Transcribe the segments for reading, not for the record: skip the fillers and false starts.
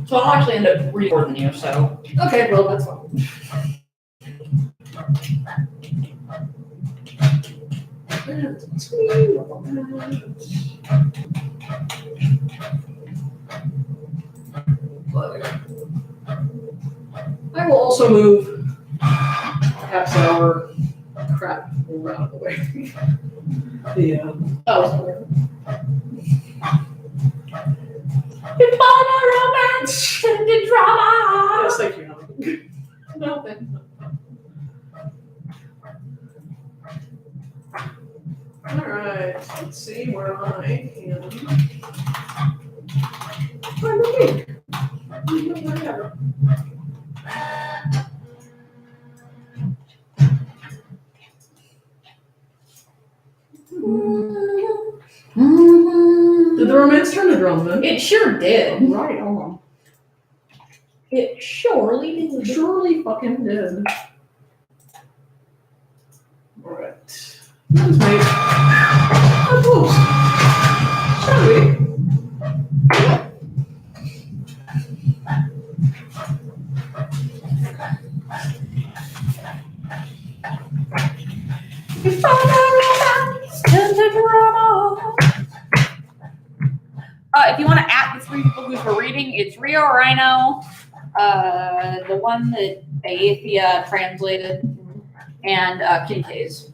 So I'll actually end up recording you, so. Okay, well, that's fine. I will also move perhaps our crap out of the way. It's all a romance and the drama. Yes, thank you. No, thank you. Alright, let's see where I am. I'm looking. Did the romance turn to drum then? It sure did. Right on. It surely did. It surely fucking did. Alright. Let's make a post. Shall we? It's all a romance and the drama. If you want to add the three people who were reading, it's rhiorhino, the one that iatheia translated, and kin-kaze.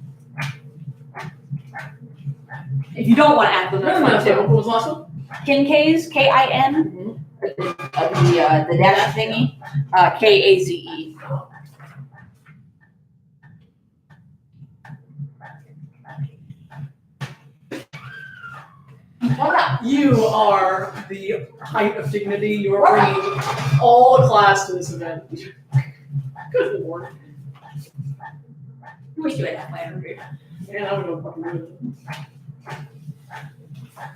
If you don't want to add them, that's fine too. What was the last one? kin-kaze, K-I-N, the dash thingy, K-A-Z-E. You are the height of dignity. You are bringing all the class to this event. Good lord. I wish you had that plan, Andrew. Man, I would go fucking do it.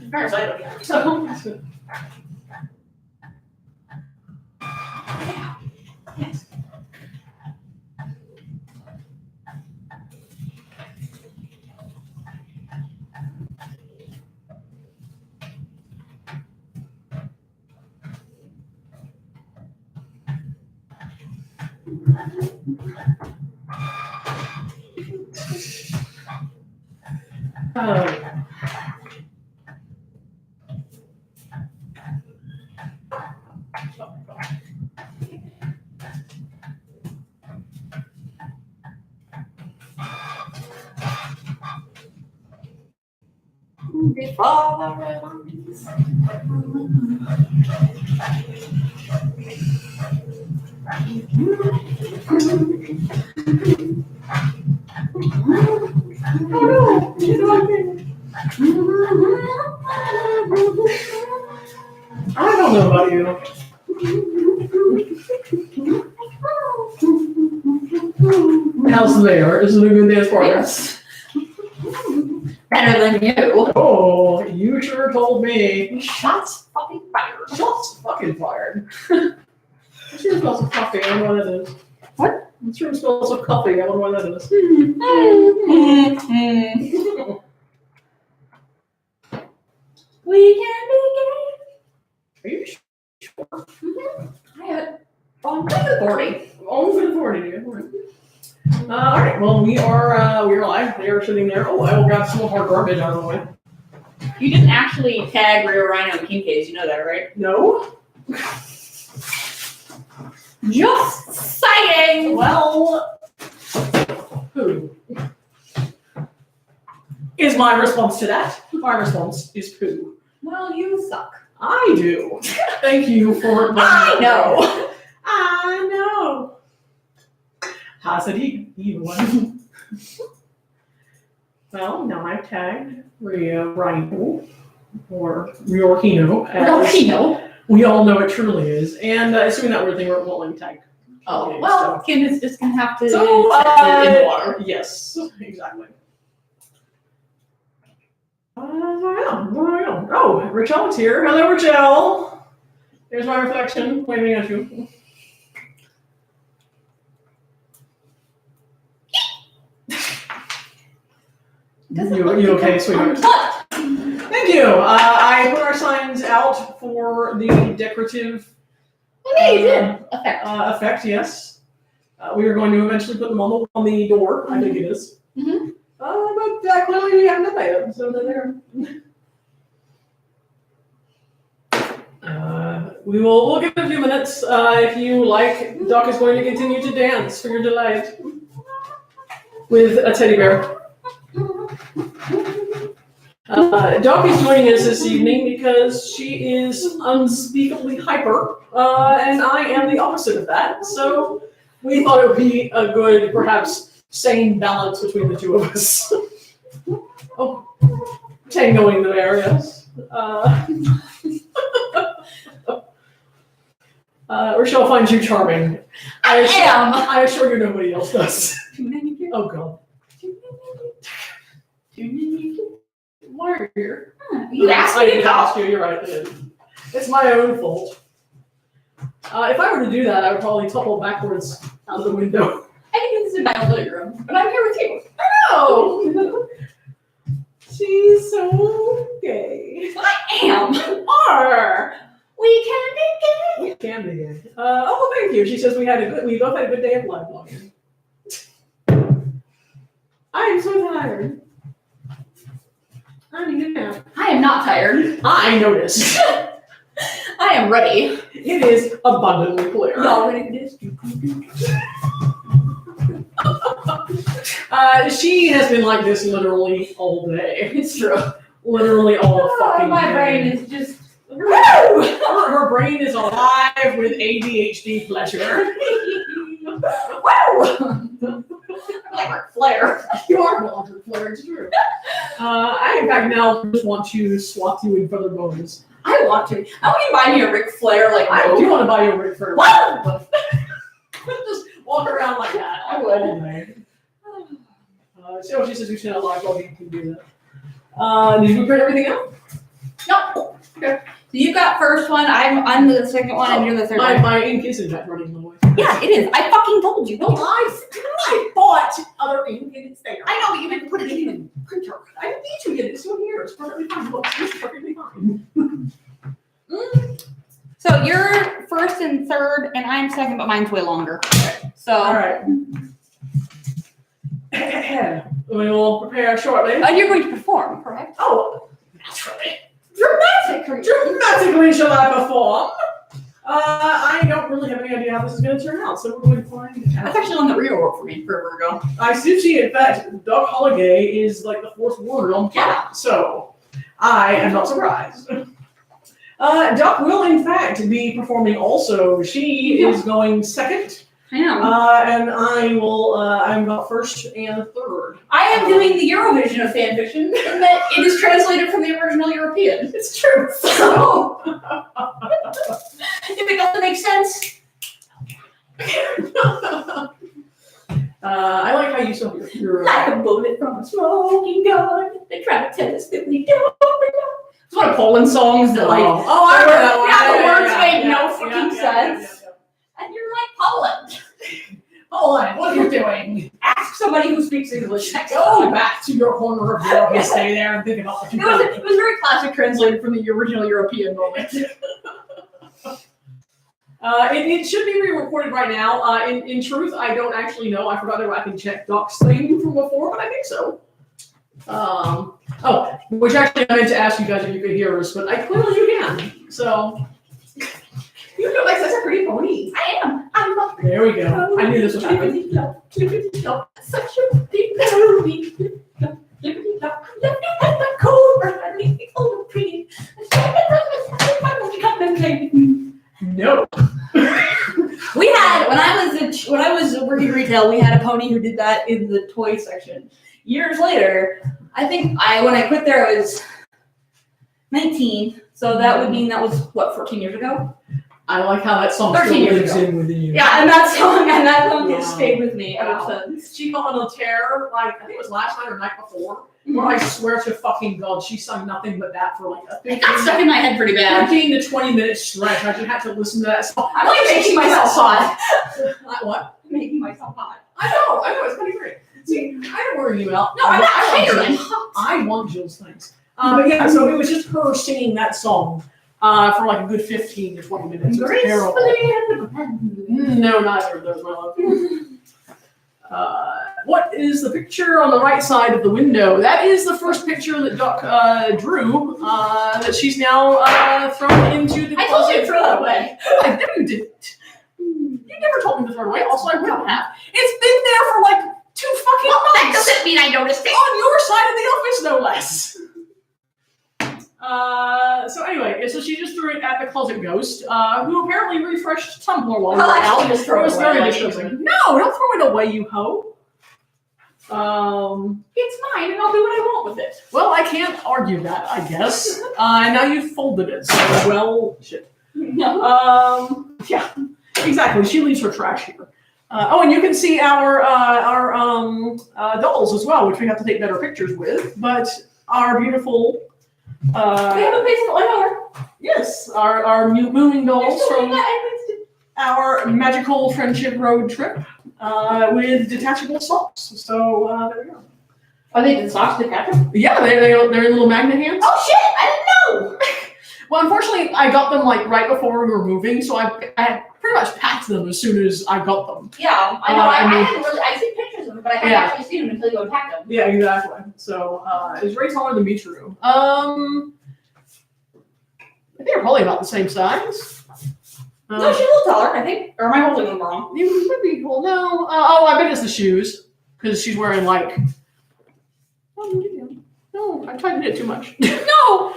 As far as I don't know. So, Yes. I don't know about you. How's there? Is it a good dance partner? Yes. Better than you. Oh, you sure told me. Shots fucking fired. Shots fucking fired. This room smells of coffee. I wonder what that is. What? This room smells of coffee. I wonder what that is. We can be gay. Are you sure? I had on the 40. Almost been 40, dude. All right. Well, we are live. They are sitting there. Oh, I will grab some of our garbage out of the way. You didn't actually tag rhiorhino and kin-kaze, you know that, right? No. Just saying. Well, poo is my response to that. My response is poo. Well, you suck. I do. Thank you for. I know. I know. How's it even? Well, now I've tagged rhiorhino or rhiorhino. Rhiorhino. We all know it truly is, and assuming that weird thing won't let me tag. Oh, Okay, well, Kim is just gonna have to So, test it in the water. Yes, exactly. Oh, Rachel's here. Hello, Rachel. There's my reflection waving at you. You okay, sweetheart? What? Hey, Thank you. I put our signs out for the decorative Okay, you did. Effect. effect, yes. We are going to eventually put them on the door, I think it is. Mm-hmm. But clearly we haven't done that yet, so they're there. We'll give it a few minutes. If you like, Doc is going to continue to dance for your delight with a teddy bear. Doc is joining us this evening because she is unspeakably hyper, and I am the opposite of that. So we thought it would be a good, perhaps sane balance between the two of us. Oh, tangoing the bear, yes. Rochelle finds you charming. I assure you nobody else does. Oh god. Why are you here? You asked me to ask go. you, you're right. It's my own fault. If I were to do that, I would probably topple backwards out of the window. I can do this in my own living room, but I'm here with you. Oh! She's so gay. I am. You are. We can be gay. We can be gay. Oh, thank you. She says we both had a good day of live blogging. I am so tired. I need a nap. I am not tired. I noticed. I am ready. It is abundantly clear. Y'all ready for this? She has been like this literally all day. It's true. Literally all fucking my day. brain is just. Her brain is alive with ADHD pleasure. Wow! Like Ric Flair. You are not Ric Flair, it's true. I in fact now just want to swat you in feather bones. I want to. I want you to buy me a Ric Flair like I do want to buy you a Ric Flair. What? Just walk around like that. I would. All day. She says we should not live while you can do that. Did you print everything out? No. Okay. So you got first one. I'm the second one, and you're the third one. My ink is in fact running low. Yeah, it is. I fucking told you. Well, I bought other ink and it's there. I know, but you didn't put it in the printer. I don't need to get it. It's still here. It's perfectly fine. Look, it's perfectly fine. So you're first and third, and I'm second, but mine's way longer. So. All right. We will prepare shortly. And you're going to perform, correct? Oh, naturally. Dramatically. Dramatically shall I perform. I don't really have any idea how this is going to turn out, so we're going to find out. That's actually on the real work for me forever ago. I see, in fact, Doc Holliday is like the fourth word on top, so I am not surprised. Doc will, in fact, be performing also. She is going second. I know. And I will, I'm about first and third. I am doing the Eurovision of fanfiction, and that it is translated from the original European. It's true. So, if it doesn't make sense. I like how you saw your Like a bullet from a smoking gun. They try to tell us that we don't. It's one of Poland songs that, like, I know. the words make no fucking sense. And you're like, Poland. Poland, what are you doing? Ask somebody who speaks English next Go time. back to your corner of Europe and stay there and think about what you got. It was very classic translated from the original European moment. It should be re-recorded right now. In truth, I don't actually know. I forgot if I can check Doc's thing from before, but I think so. Which actually I meant to ask you guys if you could hear us, but I clearly you can. So you look like such a pretty pony. I am. I'm not. There we go. I knew this would happen. Such a big pony. No. We had when I was working retail, we had a pony who did that in the toy section. Years later, I think when I quit there, I was 19. So that would mean that was what, 14 years ago? I like how that song 13 still years lives ago. in within you. Yeah, and that song has Wow. stayed with me ever Wow. since. She got on a tear, like, I think it was last night or night before, where I swear to fucking God, she sung nothing but that for like a It got stuck in my head pretty bad. 15 to 20 minute stretch. I just had to listen to that song. I'm like making myself hot. Like, what? Making myself hot. I know, it's pretty great. See, I don't worry you out. No, I'm not I want tired. Jill's. I want Jill's things. But yeah, so it was just her singing that song for like a good 15 to 20 minutes. It was terrible. No, neither of those, my love. What is the picture on the right side of the window? That is the first picture that Doc drew that she's now thrown into the closet. I told you to throw that away. I know you didn't. You never told me to throw it away. Also, I would have. It's been there for like 2 fucking months. That doesn't mean I noticed it. On your side of the office, no less. So anyway, so she just threw it at the closet ghost, who apparently refreshed Tumblr while we were out. Actually just throw it away. Very distressing. No, don't throw it away, you hoe. It's mine, and I'll do what I want with it. Well, I can't argue that, I guess. And now you've folded it, so well, shit. No. Yeah, exactly. She leaves her trash here. Oh, and you can see our dolls as well, which we have to take better pictures with. But our beautiful. We have a face on our. Yes, our new moving dolls from our magical friendship road trip with detachable socks. So there we go. Are they the socks detachable? Yeah, they're in little magnet hands. Oh shit! I didn't know. Well, unfortunately, I got them like right before we were moving, so I had pretty much packed them as soon as I got them. Yeah, I know. I hadn't really. I've seen pictures of them, but I hadn't actually seen them until you unpacked them. Yeah, exactly. So it's way taller than me, true. I think they're probably about the same size. No, she's a little taller, I think. Or am I holding them wrong? You would be cool. No. Oh, I bet it's the shoes because she's wearing like. No, I tightened it too much. No.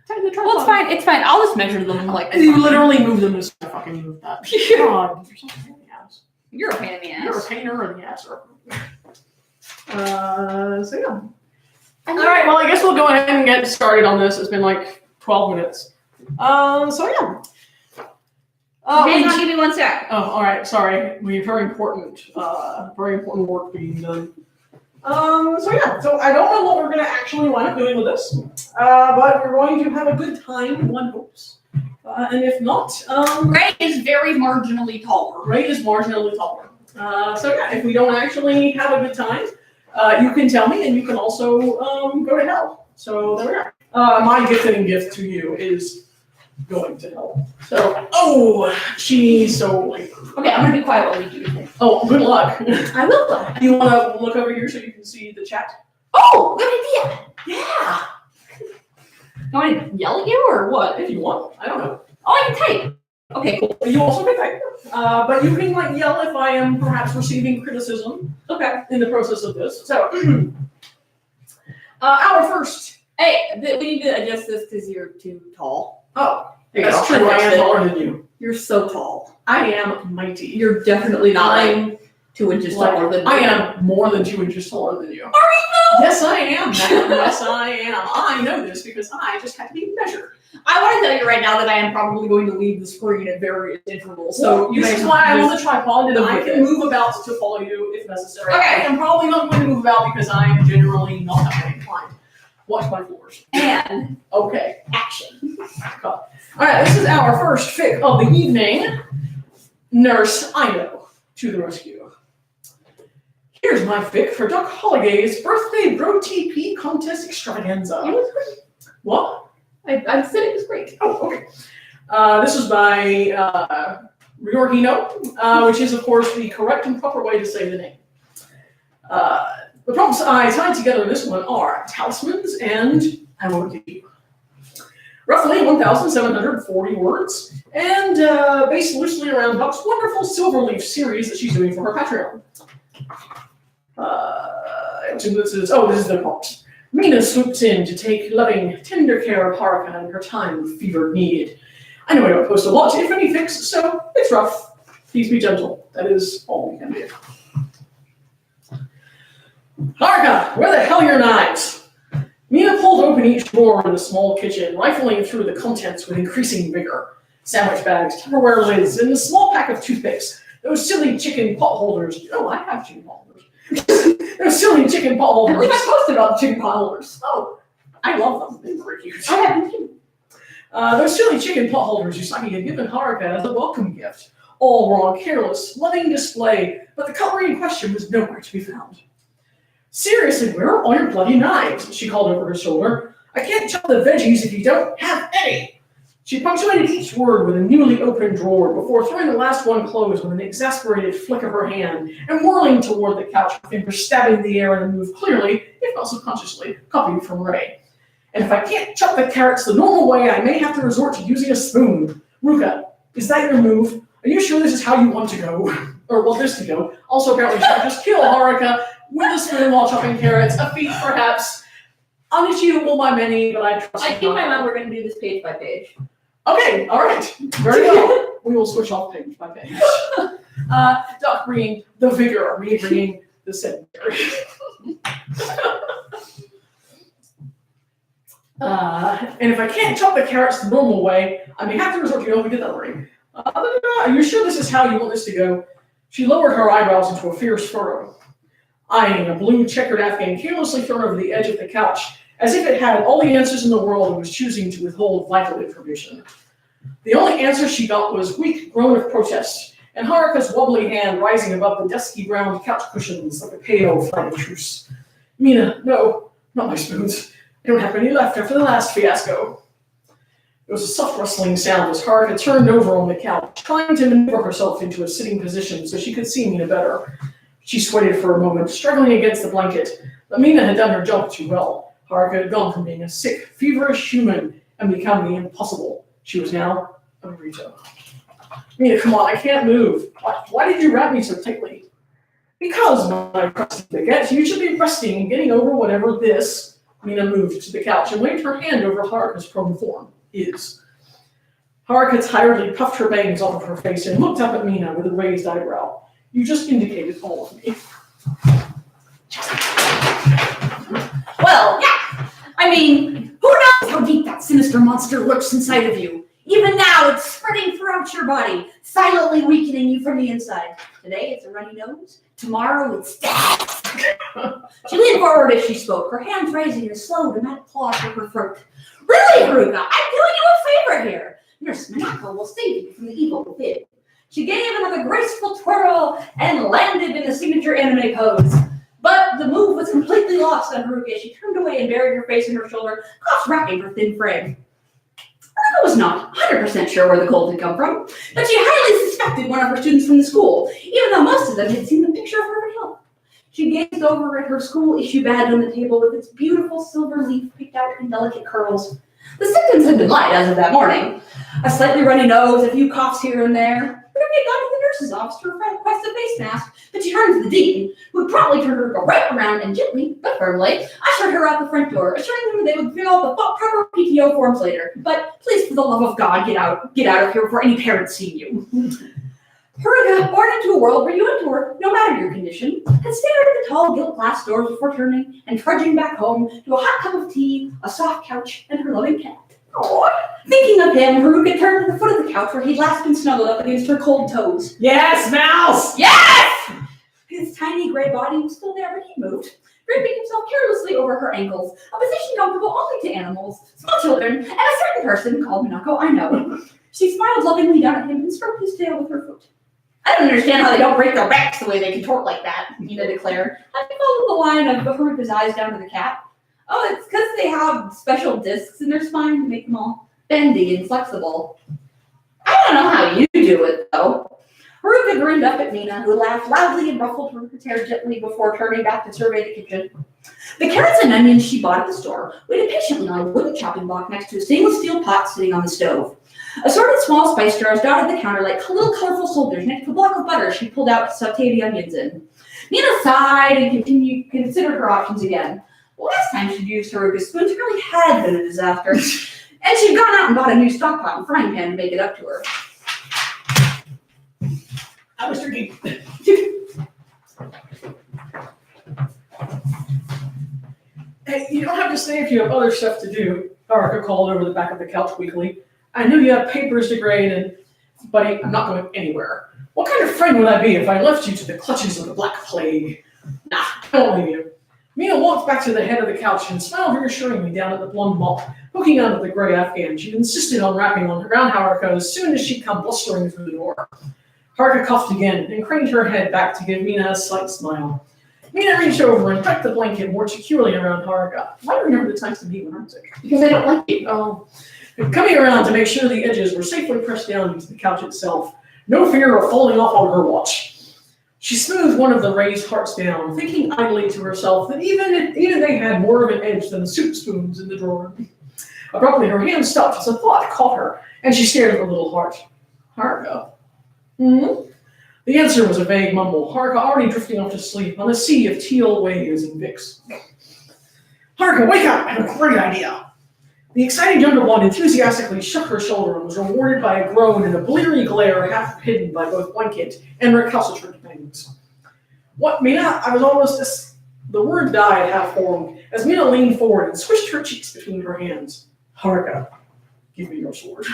Well, it's fine. It's fine. I'll just measure them like. You literally move them as I fucking move that. God, you're such a pain in the ass. You're a pain in the ass. You're a painer in the ass. So yeah. All right. Well, I guess we'll go ahead and get started on this. It's been like 12 minutes. So yeah. Give me 1 sec. Oh, all right. Sorry. We have very important work being done. So yeah, so I don't know what we're gonna actually wind up doing with this, but we're going to have a good time, one hopes. And if not, Ray is very marginally taller. Ray is marginally taller. So yeah, if we don't actually have a good time, you can tell me, and you can also go to hell. So there we are. My gifting gift to you is going to hell. So, she's so late. Okay, I'm gonna be quiet while we do this. Oh, good luck. I will go. You want to look over here so you can see the chat? Oh, good idea. Yeah. Do I yell at you or what? If you want, I don't know. Oh, I can type. Okay, cool. You also can type. But you can like yell if I am perhaps receiving criticism. Okay. In the process of this. So, our first. Hey, we need to adjust this because you're too tall. Oh, that's true. I am taller than you. You're so tall. I am mighty. You're definitely not like 2 inches taller than me. I am more than 2 inches taller than you. Are you? Yes, I am. Yes, I am. I know this because I just had to be measured. I want to tell you right now that I am probably going to leave the screen at various intervals. So this is why I'm on the tripod and I can move about to follow you if necessary. Okay. I'm probably not going to move about because I am generally not that way inclined. Watch my floors. And okay. Action. God. All right, this is our first fic of the evening. Nurse Ino to the rescue. Here's my fic for Doc Holliday's birthday bro TP contest extravaganza. It was great. What? I said it was great. Oh, okay. This is by rhiorhino, which is, of course, the correct and proper way to say the name. The prompts I tied together in this one are talismans and I won't give you. Roughly 1,740 words, and based loosely around Buck's wonderful Silverleaf series that she's doing for her Patreon. This is the prompt. Mina swoops in to take loving, tender care of Haruka in her time of fevered need. I know I don't post a lot, if any fics, so it's rough. Please be gentle. That is all we can do. Haruka, where the hell are your knives? Mina pulled open each drawer in the small kitchen, rifling through the contents with increasing vigor. Sandwich bags, Tupperware lids, and a small pack of toothpicks. Those silly chicken pot holders. Oh, I have chicken pot holders. Those silly chicken pot holders. I believe I posted about the chicken pot holders. Oh, I love them. They're very cute. I have them too. Those silly chicken pot holders Usagi had given Haruka as a welcome gift. All were on careless, loving display, but the cutlery in question was nowhere to be found. Seriously, where are all your bloody knives? She called over her shoulder. I can't chop the veggies if you don't have any. She punctuated each word with a newly opened drawer before throwing the last one closed with an exasperated flick of her hand and whirling toward the couch, her fingers stabbing the air in a move clearly, if not subconsciously, copied from Ray. And if I can't chop the carrots the normal way, I may have to resort to using a spoon. Ruka, is that your move? Are you sure this is how you want to go? Or want this to go? Also, apparently, she just kill Haruka with a spoon while chopping carrots, a feat perhaps unachievable by many, but I trust I think my mom, we're going to do this page by page. Okay, all right, very well. We will switch off page by page. Doc bringing the vigor, me bringing the sedentary. And if I can't chop the carrots the normal way, I may have to resort to delivery. Are you sure this is how you want this to go? She lowered her eyebrows into a fierce furrow, eyeing a blue checkered Afghan carelessly thrown over the edge of the couch, as if it had all the answers in the world and was choosing to withhold vital information. The only answer she got was weak groan of protest, and Haruka's wobbly hand rising above the dusky brown couch cushions like a pale flag of truce. Mina, no, not my spoons. I don't have any left after the last fiasco. There was a soft rustling sound as Haruka turned over on the couch, trying to maneuver herself into a sitting position so she could see Mina better. She sweated for a moment, struggling against the blanket, but Mina had done her job too well. Haruka had gone from being a sick, feverish human and become the impossible. She was now a burrito. Mina, come on, I can't move. Why did you wrap me so tightly? Because, my crusty baguette, you should be resting and getting over whatever this. Mina moved to the couch and waved her hand over Haruka's prone form. Haruka tiredly puffed her bangs off of her face and looked up at Mina with a raised eyebrow. You just indicated all of me. Well, yeah. I mean, who knows how deep that sinister monster lurks inside of you? Even now, it's spreading throughout your body, silently weakening you from the inside. Today, it's a runny nose. Tomorrow, it's stabs. She leaned forward as she spoke, her hands raising in a slow, dramatic claw through her throat. Really, Haruka, I'm doing you a favor here. Nurse Minako will save you from the evil within. She gave another graceful twirl and landed in the signature anime pose. But the move was completely lost on Haruka as she turned away and buried her face in her shoulder, cross-wrapping her thin frame. Haruka was not 100% sure where the gold had come from, but she highly suspected one of her students from the school, even though most of them had seen the picture of her herself. She gazed over at her school issue badge on the table with its beautiful silver leaf picked out in delicate curls. The symptoms had been light as of that morning. A slightly runny nose, a few coughs here and there. Haruka had gone to the nurse's office to request a face mask, but she turned to the dean, who had promptly turned her right around and gently, but firmly, ushered her out the front door, assuring them they would fill out the proper PTO forms later. But please, for the love of God, get out of here before any parents see you. Haruka, born into a world where you went to work, no matter your condition, had stared at the tall gilt glass doors before turning and trudging back home to a hot cup of tea, a soft couch, and her loving cat. Aww. Thinking of him, Haruka turned to the foot of the couch where he'd last been snuggled up against her cold toes. Yes, Mouse! Yes! His tiny gray body was still there, but he moved, draping himself carelessly over her ankles, a position comfortable only to animals, small children, and a certain person called Minako I know. She smiled lovingly down at him and stroked his tail with her foot. I don't understand how they don't break their backs the way they contort like that, Mina declared. I followed the line of Haruka's eyes down to the cat. Oh, it's because they have special discs in their spine to make them all bendy and flexible. I don't know how you do it, though. Haruka grinned up at Mina, who laughed loudly and ruffled Haruka's hair gently before turning back to survey the kitchen. The carrots and onions she bought at the store waited patiently on a wooden chopping block next to a stainless steel pot sitting on the stove. Assorted small spice jars dotted the counter like little colorful soldiers next to a block of butter she pulled out to saute the onions in. Mina sighed and considered her options again. The last time she'd used Haruka's spoons really had been a disaster, and she'd gone out and bought a new stock pot and frying pan to make it up to her. I was drinking. Hey, you don't have to stay if you have other stuff to do, Haruka called over the back of the couch weakly. I know you have papers to grade, buddy, I'm not going anywhere. What kind of friend would I be if I left you to the clutches of the Black Plague? Nah, I don't leave you. Mina walked back to the head of the couch and smiled reassuringly down at the blonde mop, poking out of the gray Afghan. She insisted on wrapping around Haruka as soon as she'd come blustering through the door. Haruka coughed again and craned her head back to give Mina a slight smile. Mina reached over and tucked the blanket more securely around Haruka. Why do you remember the times to be when I'm sick? Because I don't like you. Oh. Coming around to make sure the edges were safely pressed down into the couch itself. No fear of falling off on her watch. She smoothed one of the raised hearts down, thinking idly to herself that even they had more of an edge than the soup spoons in the drawer. Abruptly, her hand stopped as a thought caught her, and she stared at the little heart. Haruka. Hmm? The answer was a vague mumble, Haruka already drifting off to sleep on a sea of teal waves and fics. Haruka, wake up! I have a great idea! The excited younger one enthusiastically shook her shoulder and was rewarded by a groan and a bleary glare half hidden by both blanket and recalcitrant bangs. What, Mina? I was almost... The word died half-formed as Mina leaned forward and swished her cheeks between her hands. Haruka, give me your sword.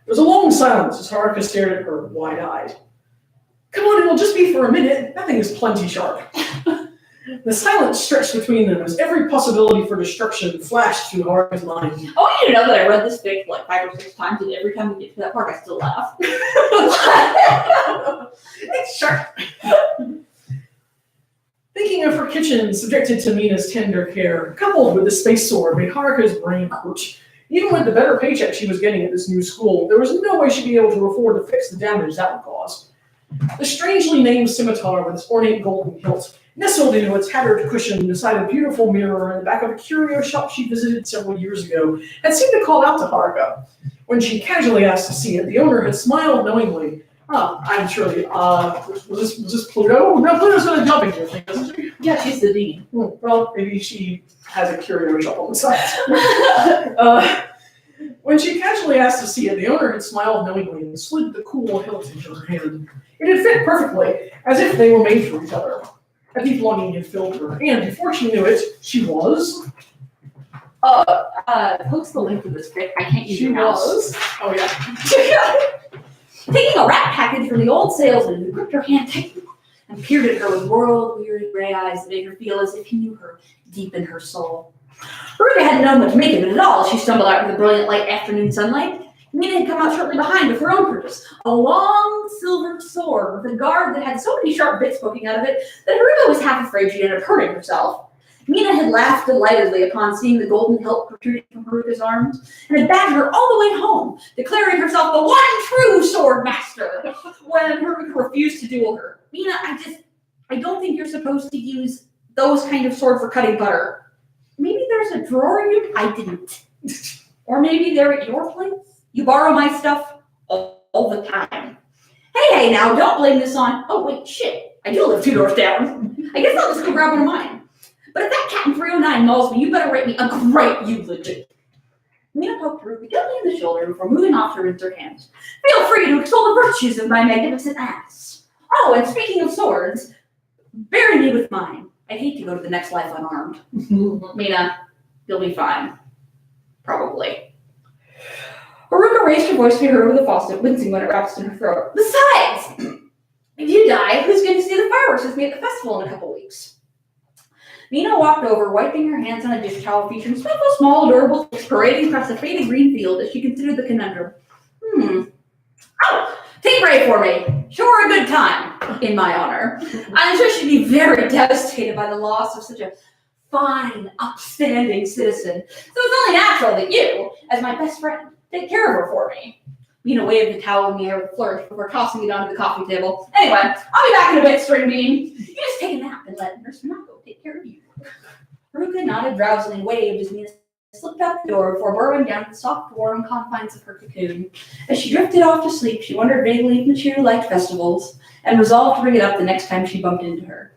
There was a long silence as Haruka stared at her, wide-eyed. Come on, it'll just be for a minute. That thing is plenty sharp. The silence stretched between them as every possibility for destruction flashed through Haruka's mind. I want you to know that I read this fic like 5 or 6 times, and every time we get to that part, I still laugh. It's sharp. Thinking of her kitchen subjected to Mina's tender care, coupled with the space sword, made Haruka's brain hurt. Even with the better paycheck she was getting at this new school, there was no way she'd be able to afford to fix the damage that would cause. The strangely named scimitar with its ornate golden hilt nestled into a tattered cushion beside a beautiful mirror in the back of a curio shop she visited several years ago had seemed to call out to Haruka. When she casually asked to see it, the owner had smiled knowingly. I'm surely, was this Pluto? No, Pluto's really jumping here thing, isn't she? Yeah, she's the dean. Well, maybe she has a curio shop on the side. When she casually asked to see it, the owner had smiled knowingly and slid the cool hilt into her hand. It had fit perfectly, as if they were made for each other. A deep longing had filled her, and before she knew it, she was... Post the link to this fic. I can't use She your mouse. was... Oh, yeah. Taking a wrap package from the old salesman who gripped her hand tightly and peered at her with world-weary gray eyes that made her feel as if he knew her deep in her soul. Haruka hadn't known what to make of it at all as she stumbled out into the brilliant light afternoon sunlight. Mina had come out shortly behind with her own purchase, a long silver sword with a guard that had so many sharp bits poking out of it that Haruka was half afraid she'd end up hurting herself. Mina had laughed delightedly upon seeing the golden hilt protruding from Haruka's arms, and had backed her all the way home, declaring herself the one true sword master, when Haruka refused to duel her. Mina, I don't think you're supposed to use those kind of sword for cutting butter. Maybe there's a drawer I didn't. Or maybe they're at your place. You borrow my stuff all the time. Hey, now, don't blame this on... Oh, wait, shit. I do live 2 doors down. I guess I'll just go grab one of mine. But if that cat in 309 mauls me, you better rate me a great eulogy. Mina poked Haruka gently in the shoulder before moving off to rinse her hands. Feel free to extol the virtues of my magnificent ass. Oh, and speaking of swords, bury me with mine. I'd hate to go to the next life unarmed. Mina, you'll be fine. Probably. Haruka raised her voice to be heard over the faucet, wincing when it wraps in her throat. Besides, if you die, who's going to see the fireworks with me at the festival in a couple weeks? Mina walked over, wiping her hands on a dish towel featuring several small, adorable things parading across a faded green field as she considered the conundrum. Oh, take a break for me. Show her a good time, in my honor. I'm sure she'd be very devastated by the loss of such a fine, upstanding citizen. So it's only natural that you, as my best friend, take care of her for me. Mina waved the towel in the air with a flourish before tossing it onto the coffee table. Anyway, I'll be back in a bit, String Bean. You just take a nap and let Nurse Minako take care of you. Haruka nodded drowsily and waved as Mina slipped out the door before burrowing down to the soft, warm confines of her cocoon. As she drifted off to sleep, she wondered vaguely if Michiru liked festivals, and resolved to bring it up the next time she bumped into her.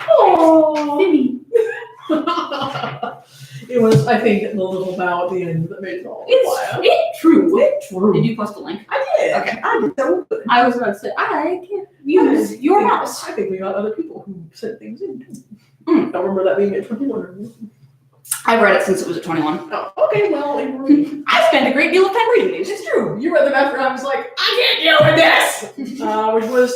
Oh, Timmy. It was, I think, the little bow at the end that made it all quiet. It's true. Did you post a link? I did. Okay. I did so good. I was about to say, I can't use your mouse. I think we got other people who sent things in, too. I don't remember that being at 21. I've read it since it was at 21. Oh, okay, well, I spent a great deal of time reading these. It's true. You read them after I was like, I can't deal with this! Which was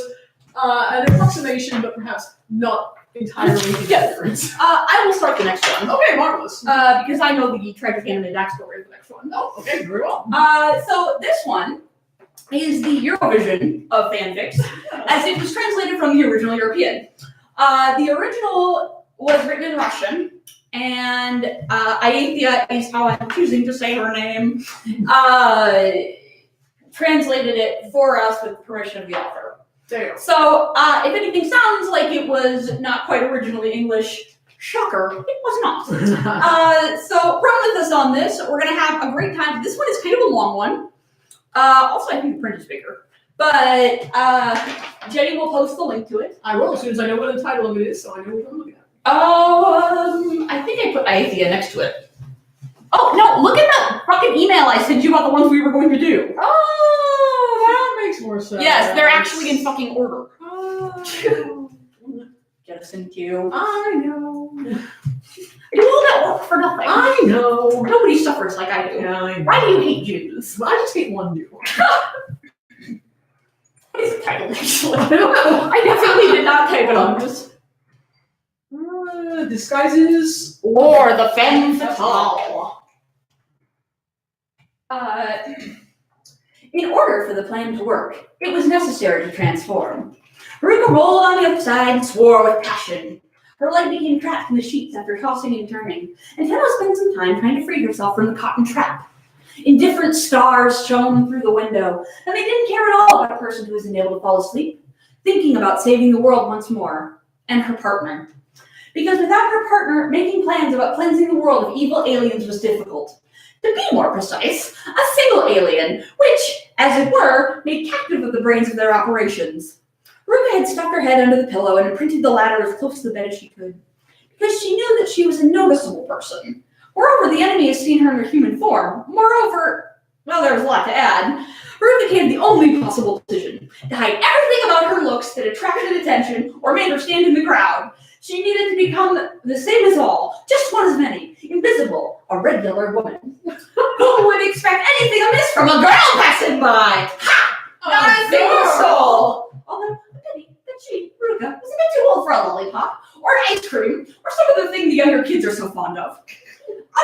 an approximation, but perhaps not entirely together. I will start the next one. Okay, marvelous. Because I know the tragic anime backstory of the next one. Oh, okay, very well. So this one is the Eurovision of fanfics, as it was translated from the original European. The original was written in Russian, and Iatheia is how I'm choosing to say her name. Translated it for us with permission of the author. Damn. So, if anything sounds like it was not quite originally English, shocker, it was not. So, run with us on this. We're going to have a great time. This one is kind of a long one. Also, I think the print is bigger. But Jenny will post the link to it. I will, as soon as I know what the title of it is, so I know what I'm looking at. I think I put Iatheia next to it. Oh, no, look at that fucking email I sent you about the ones we were going to do. Oh, that makes more sense. Yes, they're actually in fucking order. Oh. Jettison Q. I know. I do all that work for nothing. I know. Nobody suffers like I do. Yeah, I know. Why do you hate Jews? Well, I just hate one Jew. What is the title, actually? I don't know. I definitely did not type it on this. Disguises Or the femme fatale. In order for the plan to work, it was necessary to transform. Haruka rolled on the outside and swore with passion. Her leg became trapped in the sheets after tossing and turning, and Tenno spent some time trying to free herself from the cotton trap. Indifferent stars shone through the window, and they didn't care at all about a person who was unable to fall asleep, thinking about saving the world once more, and her partner. Because without her partner, making plans about cleansing the world of evil aliens was difficult. To be more precise, a single alien, which, as it were, made captive of the brains of their operations. Ruka had stuck her head under the pillow and imprinted the ladder as close to the bed as she could, because she knew that she was a noticeable person. Moreover, the enemy had seen her in her human form. Moreover, well, there was a lot to add. Ruka became the only possible decision, to hide everything about her looks that attracted attention or made her stand in the crowd. She needed to become the same as all, just one as many, invisible, a regular woman. Who would expect anything amiss from a girl passing by? Ha! Not a single soul! Although, a pity that she, Ruka, was a bit too old for a lollipop, or an ice cream, or some of the things the younger kids are so fond of.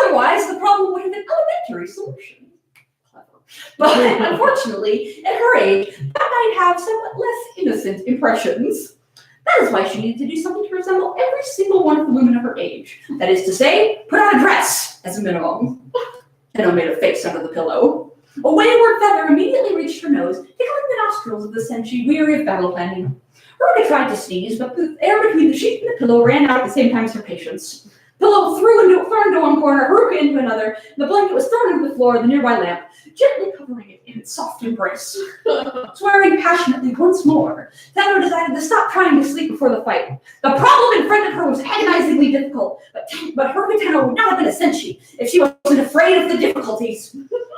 Otherwise, the problem would have been an elementary solution. Clever. But unfortunately, at her age, that might have somewhat less innocent impressions. That is why she needed to do something to resemble every single one of the women of her age. That is to say, put on a dress, as a minimum. Tenno made a face under the pillow. A wayward feather immediately reached her nose, tickling the nostrils of the Senshi, weary of battle planning. Ruka tried to sneeze, but the air between the sheet and the pillow ran out at the same time as her patience. Pillow thrown into one corner, Haruka into another, and the blanket was thrown into the floor of the nearby lamp, gently covering it in its soft embrace. Swearing passionately once more, Tenno decided to stop trying to sleep before the fight. The problem in front of her was agonizingly difficult, but Haruka Tenno would not have been a senshi if she wasn't afraid of the difficulties.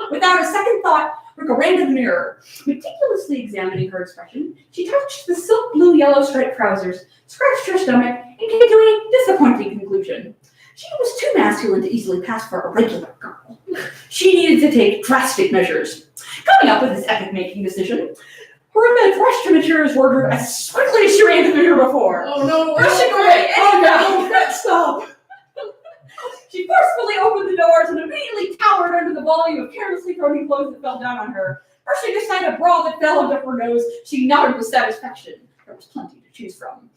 Without a second thought, Ruka ran to the mirror. Meticulously examining her expression, she touched the silk blue yellow striped trousers, scratched her stomach, and came to a disappointing conclusion. She was too masculine to easily pass for a regular girl. She needed to take drastic measures. Coming up with this epic-making decision, Haruka rushed to Matura's wardrobe as quickly as she ran to the mirror before. Oh no! Rushing away! Oh no! Stop! She forcefully opened the doors and immediately towered under the volume of carelessly thrown clothes that fell down on her. Brushing aside a bra that fell under her nose, she nodded with satisfaction. There was plenty to choose from.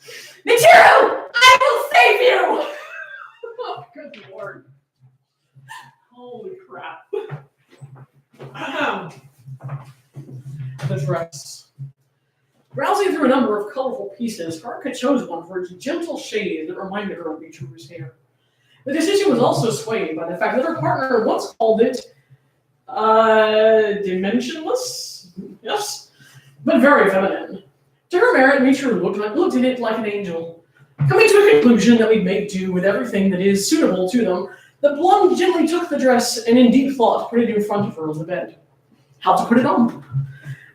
Michiru! I will save you! Oh, good lord. Holy crap. The dress. Browsing through a number of colorful pieces, Haruka chose one for its gentle shade that reminded her of Michiru's hair. The decision was also swayed by the fact that her partner once called it dimensionless? Yes, but very feminine. To her merit, Michiru looked at it like an angel. Coming to a conclusion that we'd make do with everything that is suitable to them, the blonde gently took the dress and in deep thought put it in front of her on the bed. How to put it on?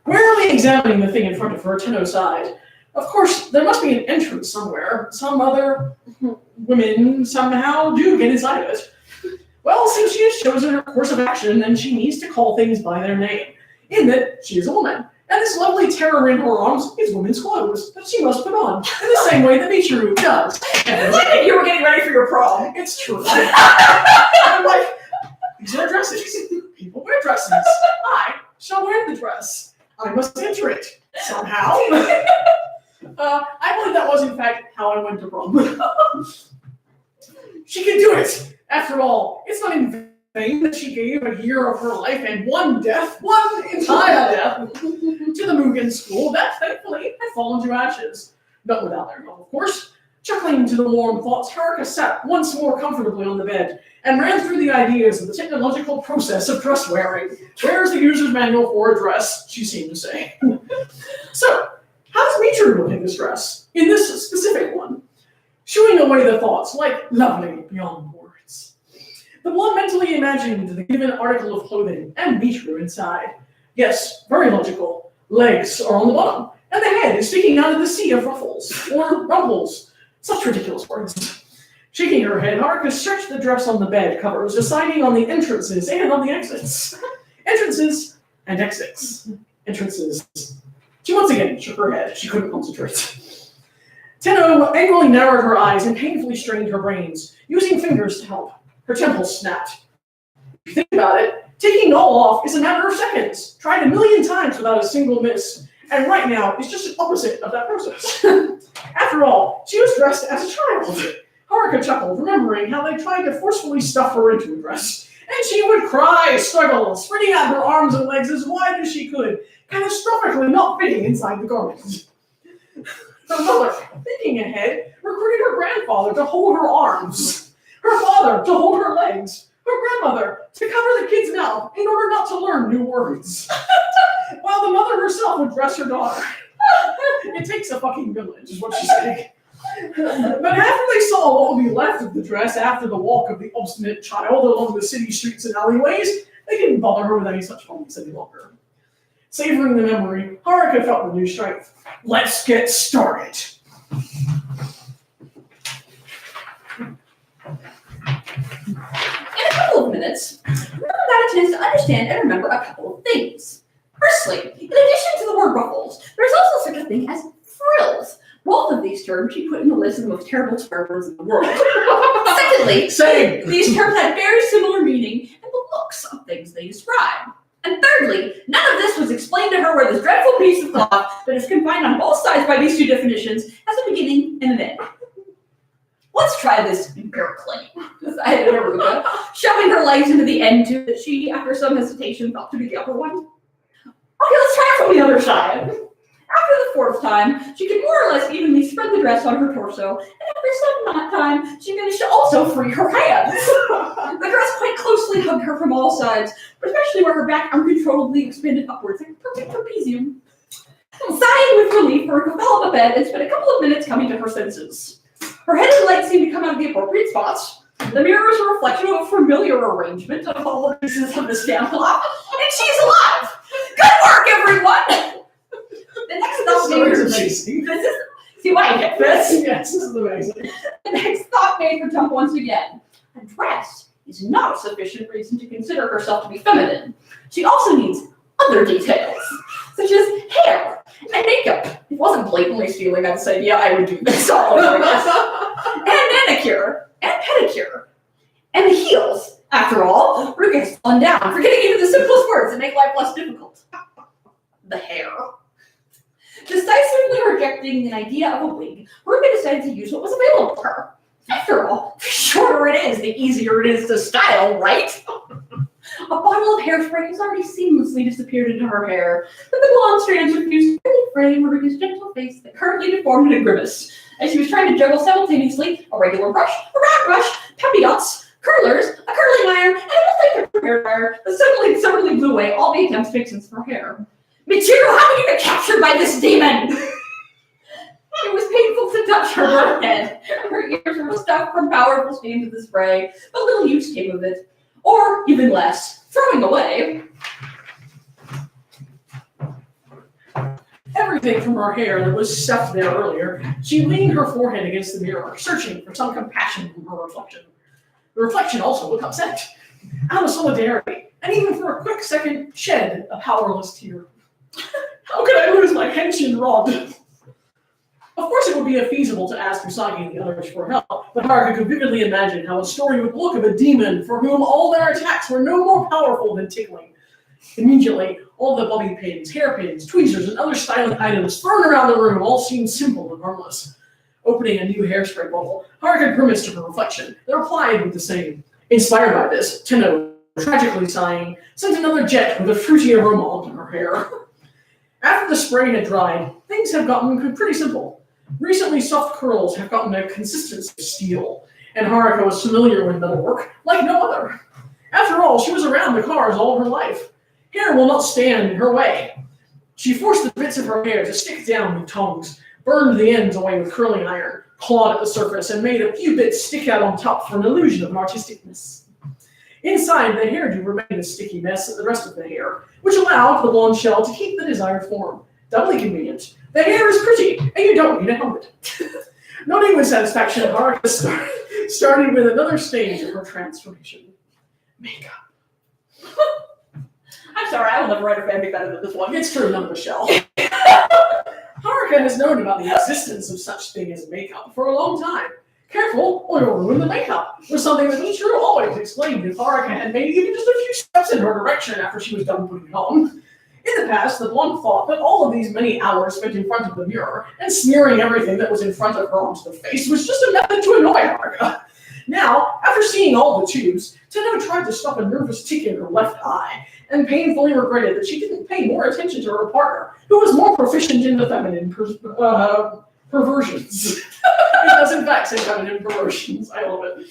Warily examining the thing in front of her, Tenno sighed. Of course, there must be an entrance somewhere. Some other women somehow do get inside of it. Well, since she has chosen her course of action, then she needs to call things by their name, in that she is a woman. And this lovely terror in her arms is women's clothes that she must put on, in the same way that Michiru does. It's like you were getting ready for your prom. It's true. I'm like, these are dresses. People wear dresses. I shall wear the dress. I must enter it somehow. I believe that was, in fact, how I went to prom. She can do it! After all, it's not in vain that she gave a year of her life and one entire death, to the Mugen school that, thankfully, had fallen to ashes. But without their help, of course. Chuckling to the warm thoughts, Haruka sat once more comfortably on the bed and ran through the ideas of the technological process of dress wearing. Where's the user's manual for a dress, she seemed to say. So, how does Michiru look in this dress? In this specific one? Shooing away the thoughts, like lovely beyond words. The blonde mentally imagined the given article of clothing and Michiru inside. Yes, very logical. Legs are on the bottom, and the head is sticking out of the sea of ruffles, or rumples. Such ridiculous words. Shaking her head, Haruka stretched the dress on the bed covers, deciding on the entrances and on the exits. Entrances and exits. Entrances. She once again shook her head. She couldn't concentrate. Tenno angrily narrowed her eyes and painfully strained her brains, using fingers to help. Her temples snapped. If you think about it, taking it all off is a matter of seconds. Tried a million times without a single miss. And right now is just the opposite of that process. After all, she was dressed as a child. Haruka chuckled, remembering how they tried to forcefully stuff her into a dress. And she would cry, struggle, spreading out her arms and legs as wide as she could, catastrophically not fitting inside the garment. Her mother, thinking ahead, recruited her grandfather to hold her arms, her father to hold her legs, her grandmother to cover the kid's mouth in order not to learn new words, while the mother herself would dress her daughter. It takes a fucking village, is what she's saying. But after they saw what would be left of the dress after the walk of the obstinate child along the city streets and alleyways, they didn't bother her with any such moments any longer. Savoring the memory, Haruka felt renewed strength. Let's get started. In a couple of minutes, Ruben got a chance to understand and remember a couple of things. Firstly, in addition to the word ruffles, there's also such a thing as frills. Both of these terms she put in the list of the most terrible terms in the world. Secondly, these terms had very similar meaning and the looks of things they describe. And thirdly, none of this was explained to her where this dreadful piece of cloth that is confined on both sides by these two definitions has a beginning and an end. Let's try this empirically, decided Haruka, shoving her legs into the end tube that she, after some hesitation, thought to be the upper one. Okay, let's try it from the other side. After the fourth time, she could more or less evenly spread the dress on her torso, and after some time, she managed to also free her hands. The dress quite closely hugged her from all sides, but especially where her back uncontrollably expanded upwards like a perfect trapezium. Sighing with relief, Haruka fell on the bed and spent a couple of minutes coming to her senses. Her head and legs seemed to come out of the appropriate spots. The mirror was a reflection of a familiar arrangement of all the pieces of the stand cloth, and she's alive! Good work, everyone! The next thought made her see why I get this? Yes, this is amazing. The next thought made her jump once again. A dress is not a sufficient reason to consider herself to be feminine. She also needs other details, such as hair and makeup. If it wasn't blatantly stealing on this idea, I would do this all over this. And manicure and pedicure. And the heels. After all, Ruka has fallen down, forgetting even the simplest words that make life less difficult. The hair. Decisively rejecting the idea of a wig, Ruka decided to use what was available to her. After all, the shorter it is, the easier it is to style, right? A bottle of hairspray has already seamlessly disappeared into her hair, but the blonde strands refused to really frame Ruka's gentle face that currently deformed in a grimace, as she was trying to juggle simultaneously a regular brush, a round brush, papillotes, curlers, a curling iron, and a multi-picture hair dryer that suddenly blew away all the attempts to make sense of her hair. Michiru, how did you get captured by this demon? It was painful to touch her burnt head. Her ears were stuck from powerful steams of the spray, but little use came of it. Or, even less, throwing away. Everything from her hair that was stuffed there earlier, she leaned her forehead against the mirror, searching for some compassion from her reflection. The reflection also looked upset, out of solidarity, and even for a quick second shed a powerless tear. How could I lose my henshin rod? Of course it would be feasible to ask Usagi and the others for help, but Haruka could vividly imagine how a story would look of a demon for whom all their attacks were no more powerful than tickling. Immediately, all the bobby pins, hairpins, tweezers, and other styling items thrown around the room all seemed simple and harmless. Opening a new hairspray bottle, Haruka grimaced at her reflection, then replied with the same. Inspired by this, Tenno, tragically sighing, sent another jet with a fruity aroma onto her hair. After the spray had dried, things have gotten pretty simple. Recently, soft curls have gotten a consistency of steel, and Haruka was familiar with metalwork like no other. After all, she was around the cars all her life. Hair will not stand in her way. She forced the bits of her hair to stick down with tongs, burned the ends away with curling iron, clawed at the surface, and made a few bits stick out on top for an illusion of artisticness. Inside, the hairdo remained a sticky mess as the rest of the hair, which allowed the blonde shell to keep the desired form. Doubly convenient. The hair is pretty, and you don't need a helmet. Nodding with satisfaction, Haruka started with another stage of her transformation. Makeup. I'm sorry, I will never write a fanfic better than this one. It's true, none of the shell. Haruka has known about the existence of such thing as makeup for a long time. Careful, or you'll ruin the makeup, was something that Michiru always explained if Haruka had made even just a few steps in her direction after she was done putting it on. In the past, the blonde thought that all of these many hours spent in front of the mirror and smearing everything that was in front of her onto the face was just a method to annoy Haruka. Now, after seeing all the tubes, Tenno tried to stop a nervous tick in her left eye, and painfully regretted that she didn't pay more attention to her partner, who was more proficient in the feminine perversions. It does in fact say feminine perversions. I love it.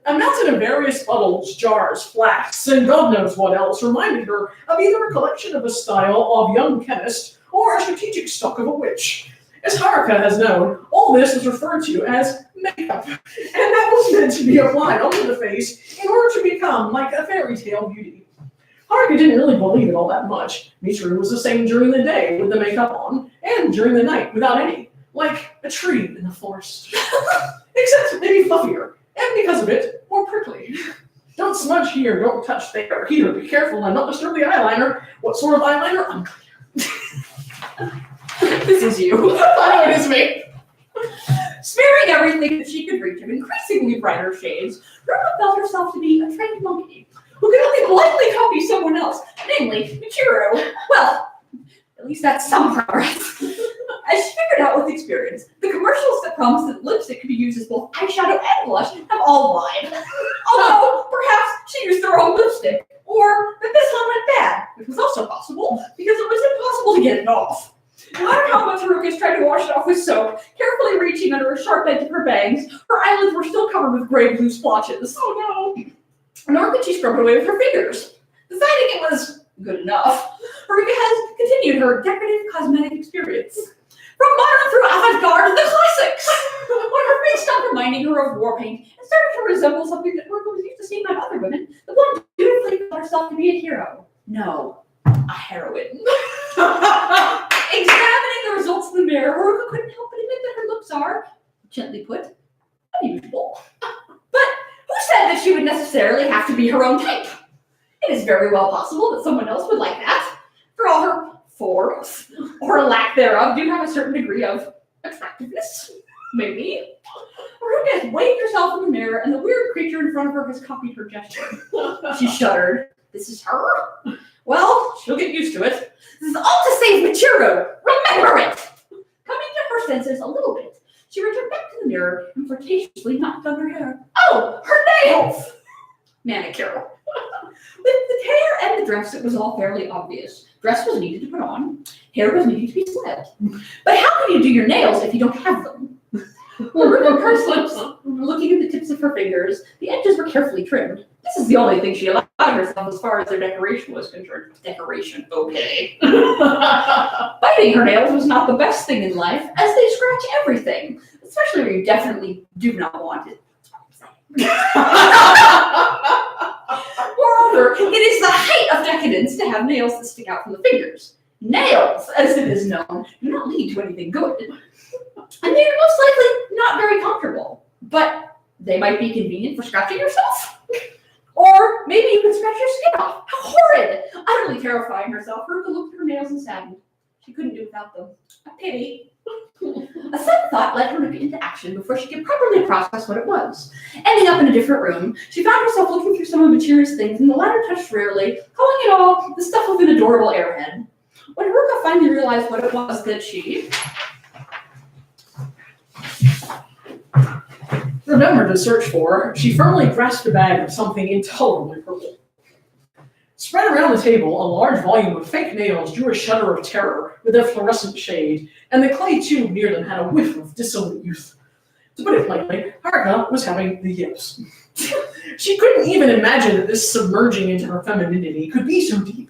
A mountain of various bottles, jars, flasks, and God knows what else reminded her of either a collection of a style of young chemist or a strategic stock of a witch. As Haruka has known, all this was referred to as makeup, and that was meant to be applied onto the face in order to become like a fairy tale beauty. Haruka didn't really believe it all that much. Michiru was the same during the day with the makeup on, and during the night without any, like a tree in the forest. Except maybe fluffier, and because of it, more prickly. Don't smudge here, don't touch there. Here, be careful and not disturb the eyeliner. What sort of eyeliner? Unclear. This is you. I know it is me. Smearing everything that she could reach of increasingly brighter shades, Ruka felt herself to be a trained monkey who could only politely copy someone else, namely Michiru. Well, at least that's some progress. As she figured out with experience, the commercials that promised that lipstick could be used as both eyeshadow and blush have all lied. Although, perhaps she used the wrong lipstick, or that this one went bad, which was also possible, because it was impossible to get it off. No matter how much Haruka tried to wash it off with soap, carefully reaching under a sharp edge of her bangs, her eyelids were still covered with gray blue splotches. Oh no! Nor could she scrub it away with her fingers. Deciding it was good enough, Haruka has continued her decorative cosmetic experience. From modern through avant-garde to the classics! When her face stopped reminding her of war paint and started to resemble something that Haruka was used to seeing by other women, the one beautifully thought herself to be a hero. No, a heroine. Examining the results in the mirror, Haruka couldn't help but admit that her looks are, gently put, unusual. But who said that she would necessarily have to be her own type? It is very well possible that someone else would like that. For all her forms, or lack thereof, do have a certain degree of attractiveness. Maybe. Haruka has waved herself in the mirror, and the weird creature in front of her has copied her gesture. She shuddered. This is her? Well, she'll get used to it. This is all to save Michiru! Remember it! Coming to her senses a little bit, she returned back to the mirror and flirtatiously knocked on her hair. Oh, her nails! Manicure. With the hair and the dress, it was all fairly obvious. Dress was needed to put on, hair was needed to be slit. But how can you do your nails if you don't have them? Haruka pursed lips, looking at the tips of her fingers. The edges were carefully trimmed. This is the only thing she allowed herself as far as their decoration was concerned. Decoration, okay. Biting her nails was not the best thing in life, as they scratch everything, especially when you definitely do not want it. Moreover, it is the height of decadence to have nails that stick out from the fingers. Nails, as it is known, do not lead to anything good. And they are most likely not very comfortable, but they might be convenient for scratching yourself. Or maybe you can scratch your skin off. How horrid! Utterly terrifying herself, Haruka looked at her nails and saddened. She couldn't do without them. A pity. A sudden thought led her into action before she could properly process what it was. Ending up in a different room, she found herself looking through some of Materia's things, and the latter touched rarely, calling it all the stuff of an adorable airhead. When Haruka finally realized what it was that she remembered to search for, she firmly grasped a bag of something intolerably purple. Spread around the table, a large volume of fake nails drew a shudder of terror with their fluorescent shade, and the clay tube near them had a whiff of dissolute youth. To put it plainly, Haruka was having the yips. She couldn't even imagine that this submerging into her femininity could be so deep.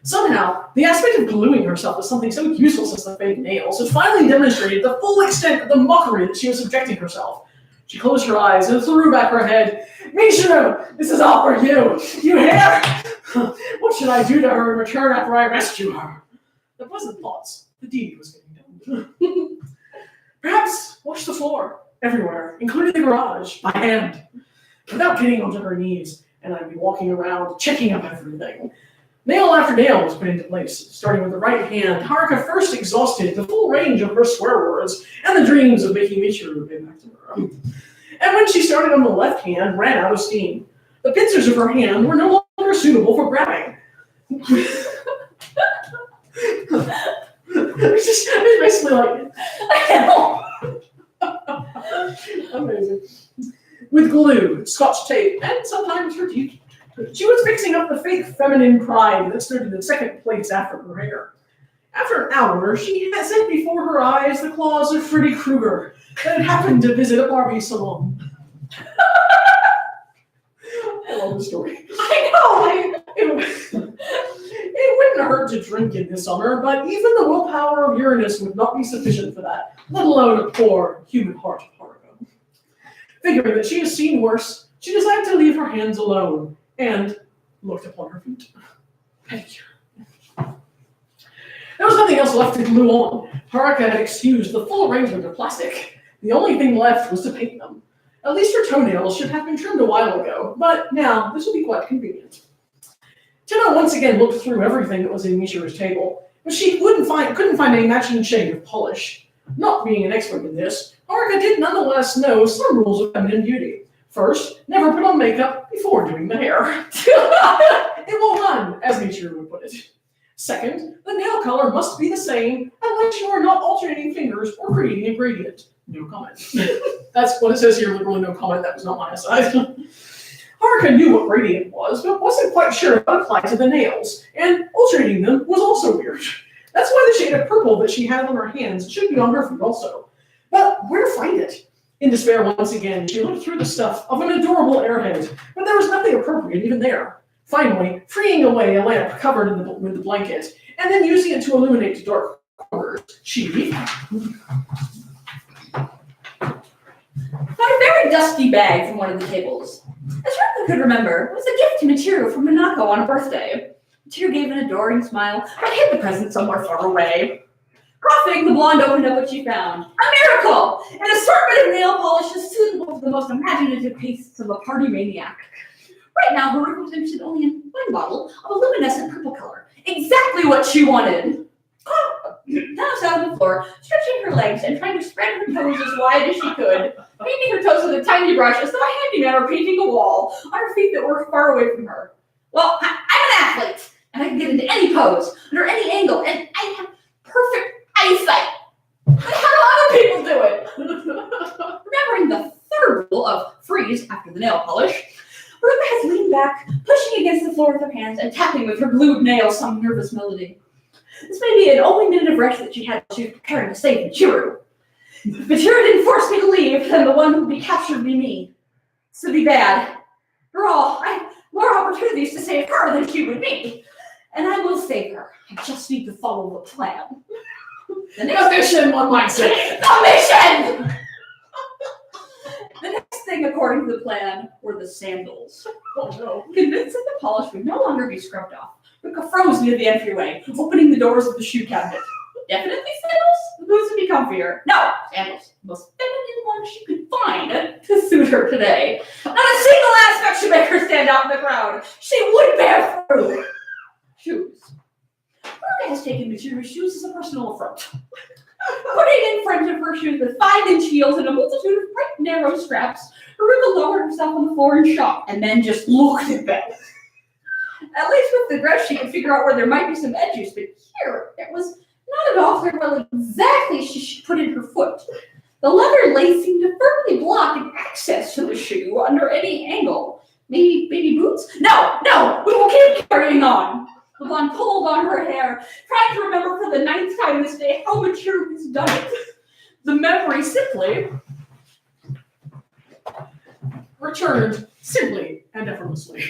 Somehow, the aspect of gluing herself to something so useless as the fake nails had finally demonstrated the full extent of the mockery that she was subjecting herself. She closed her eyes and threw back her head. Michiru, this is all for you. You hear? What should I do to her in return after I rescue her? The pleasant thoughts. The deed was getting done. Perhaps wash the floor everywhere, including the garage, by hand, without getting onto her knees, and I'd be walking around checking up everything. Nail after nail was put into place, starting with the right hand. Haruka first exhausted the full range of her swear words and the dreams of making Michiru get back to her. And when she started on the left hand, ran out of steam. The pincers of her hand were no longer suitable for grabbing. It's basically like, amazing. With glue, scotch tape, and sometimes her teeth, she was fixing up the fake feminine pride that stood in the second place after her hair. After an hour, she had set before her eyes the claws of Freddy Krueger that had happened to visit a Barbie salon. I love the story. I know! It wouldn't hurt to drink in the summer, but even the willpower of Uranus would not be sufficient for that, let alone a poor human heart of Haruka. Figuring that she has seen worse, she decided to leave her hands alone and looked upon her feet. Pedicure. There was nothing else left to glue on. Haruka had excused the full arrangement of plastic. The only thing left was to paint them. At least her toenails should have been trimmed a while ago, but now this will be quite convenient. Tenno once again looked through everything that was in Michiru's table, but she couldn't find a matching shade of polish. Not being an expert in this, Haruka did nonetheless know some rules of feminine beauty. First, never put on makeup before doing the hair. It will run, as Michiru would put it. Second, the nail color must be the same unless you are not alternating fingers or creating a gradient. No comment. That's what it says here, literally no comment. That was not my aside. Haruka knew what gradient was, but wasn't quite sure how it applied to the nails, and alternating them was also weird. That's why the shade of purple that she had on her hands should be on her feet also. But where to find it? In despair once again, she looked through the stuff of an adorable airhead, but there was nothing appropriate even there. Finally, freeing away a lamp covered with the blanket, and then using it to illuminate dark corners, she found a very dusty bag from one of the tables. As Haruka could remember, it was a gift to Michiru from Minako on a birthday. Michiru gave an adoring smile, but hid the present somewhere far away. Coughing, the blonde opened up what she found. A miracle! An assortment of nail polishes suitable for the most imaginative tastes of a party maniac. Right now, Haruka was interested only in one bottle of a luminescent purple color. Exactly what she wanted. Now sat on the floor, stretching her legs and trying to spread her toes as wide as she could, painting her toes with a tiny brush as though a handyman were painting a wall on her feet that were far away from her. Well, I'm an athlete, and I can get into any pose, under any angle, and I have perfect eyesight. But how do other people do it? Remembering the third rule of freeze after the nail polish, Haruka has leaned back, pushing against the floor with her hands and tapping with her glued nails some nervous melody. This may be an only minute of rest that she had while she was preparing to save Michiru. If Michiru didn't force me to leave, then the one who would be captured would be me. This would be bad. After all, I have more opportunities to save her than she would me. And I will save her. I just need to follow the plan. The mission, one might say. The mission! The next thing, according to the plan, were the sandals. Oh no. Convinced that the polish would no longer be scrubbed off, Haruka froze near the entryway, opening the doors of the shoe cabinet. Definitely sandals? The boots would be comfier. No, sandals. The most feminine ones she could find to suit her today. Not a single aspect should make her stand out in the crowd. She would bear fruit. Shoes. Haruka has taken Michiru's shoes as a personal affront. Putting in front of her shoes with 5-inch heels and a multitude of bright, narrow straps, Haruka lowered herself on the floor in shock and then just looked at them. At least with the dress, she could figure out where there might be some edges, but here, it was not at all clear where exactly she should put in her foot. The leather lace seemed to firmly block an access to the shoe under any angle. Maybe baby boots? No, we will keep carrying on. Levon pulled on her hair, trying to remember for the 9th time this day how Michiru has done it. The memory simply returned simply and effortlessly.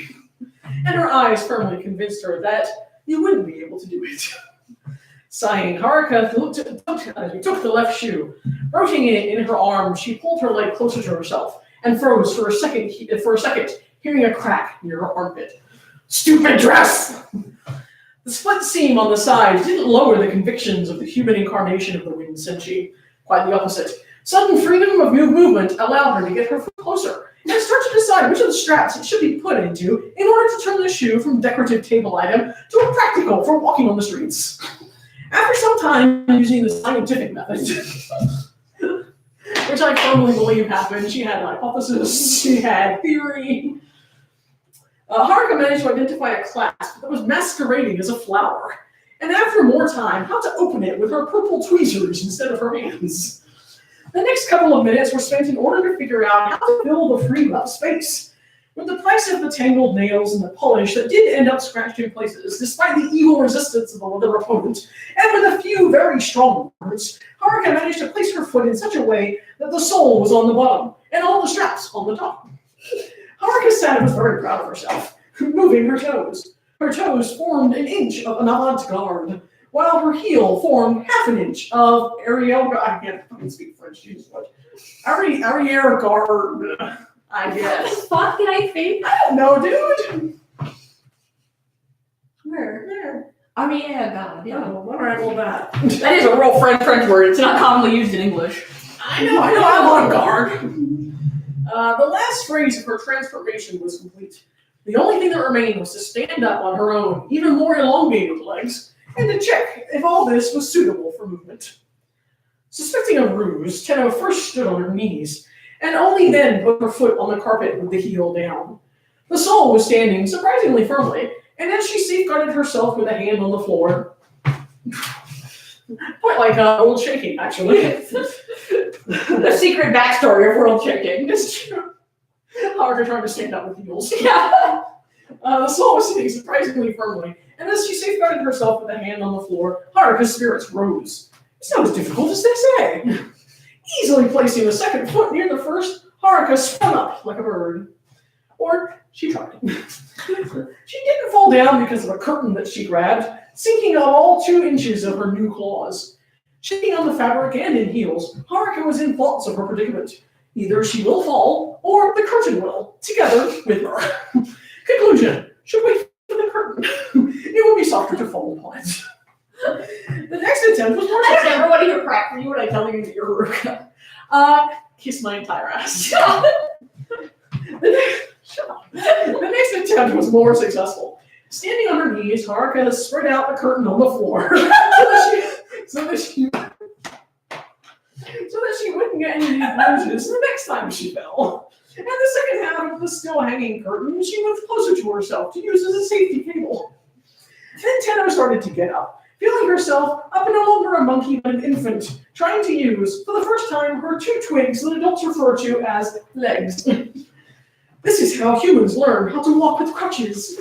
And her eyes firmly convinced her that you wouldn't be able to do it. Sighing, Haruka took the left shoe. Rotating it in her arm, she pulled her leg closer to herself and froze for a second, hearing a crack near her armpit. Stupid dress! The split seam on the side didn't lower the convictions of the human incarnation of the wind senshi. Quite the opposite. Sudden freedom of movement allowed her to get her foot closer and start to decide which of the straps it should be put into in order to turn the shoe from decorative table item to a practical for walking on the streets. After some time using the scientific method, which I firmly believe happened, she had an hypothesis, she had theory. Haruka managed to identify a clasp that was masquerading as a flower, and after more time, how to open it with her purple tweezers instead of her hands. The next couple of minutes were spent in order to figure out how to fill the freed up space. With the price of the tangled nails and the polish that did end up scratched in places, despite the evil resistance of the other opponent, and with a few very strong words, Haruka managed to place her foot in such a way that the sole was on the bottom, and all the straps on the top. Haruka said was very proud of herself, moving her toes. Her toes formed an inch of an avant-garde, while her heel formed half an inch of I can't fucking speak French, Jesus, what? Arrière-garde, I guess. What the fuck did I think? I don't know, dude. Where? There. God, yeah. Oh, all right, well, that That is a real French word. It's not commonly used in English. I know, avant-garde. The last phrase of her transformation was complete. The only thing that remained was to stand up on her own, even more elongated legs, and to check if all this was suitable for movement. Suspecting a ruse, Tenno first stood on her knees, and only then put her foot on the carpet with the heel down. The sole was standing surprisingly firmly, and as she safeguarded herself with a hand on the floor, quite like old shaking, actually. The secret backstory of world shaking. It's true. Haruka trying to stand up with heels. Yeah. The sole was sitting surprisingly firmly, and as she safeguarded herself with a hand on the floor, Haruka's spirits rose. It's not as difficult as they say. Easily placing the second foot near the first, Haruka spun up like a bird. Or she tried. She didn't fall down because of a curtain that she grabbed, sinking up all 2 inches of her new claws. Shaking on the fabric and in heels, Haruka was in thoughts of her predicament. Either she will fall, or the curtain will, together with her. Conclusion, should wait for the curtain. It will be softer to fall upon it. The next attempt was more I don't ever want to hear crap from you when I tell you that you're Haruka. Kiss my entire ass. The next attempt was more successful. Standing on her knees, Haruka spread out the curtain on the floor so that she wouldn't get any bruises the next time she fell. And the second half of the still hanging curtain, she moved closer to herself to use as a safety cable. Then Tenno started to get up, feeling herself up no longer a monkey but an infant, trying to use, for the first time, her 2 twigs that adults refer to as legs. This is how humans learn how to walk with crutches.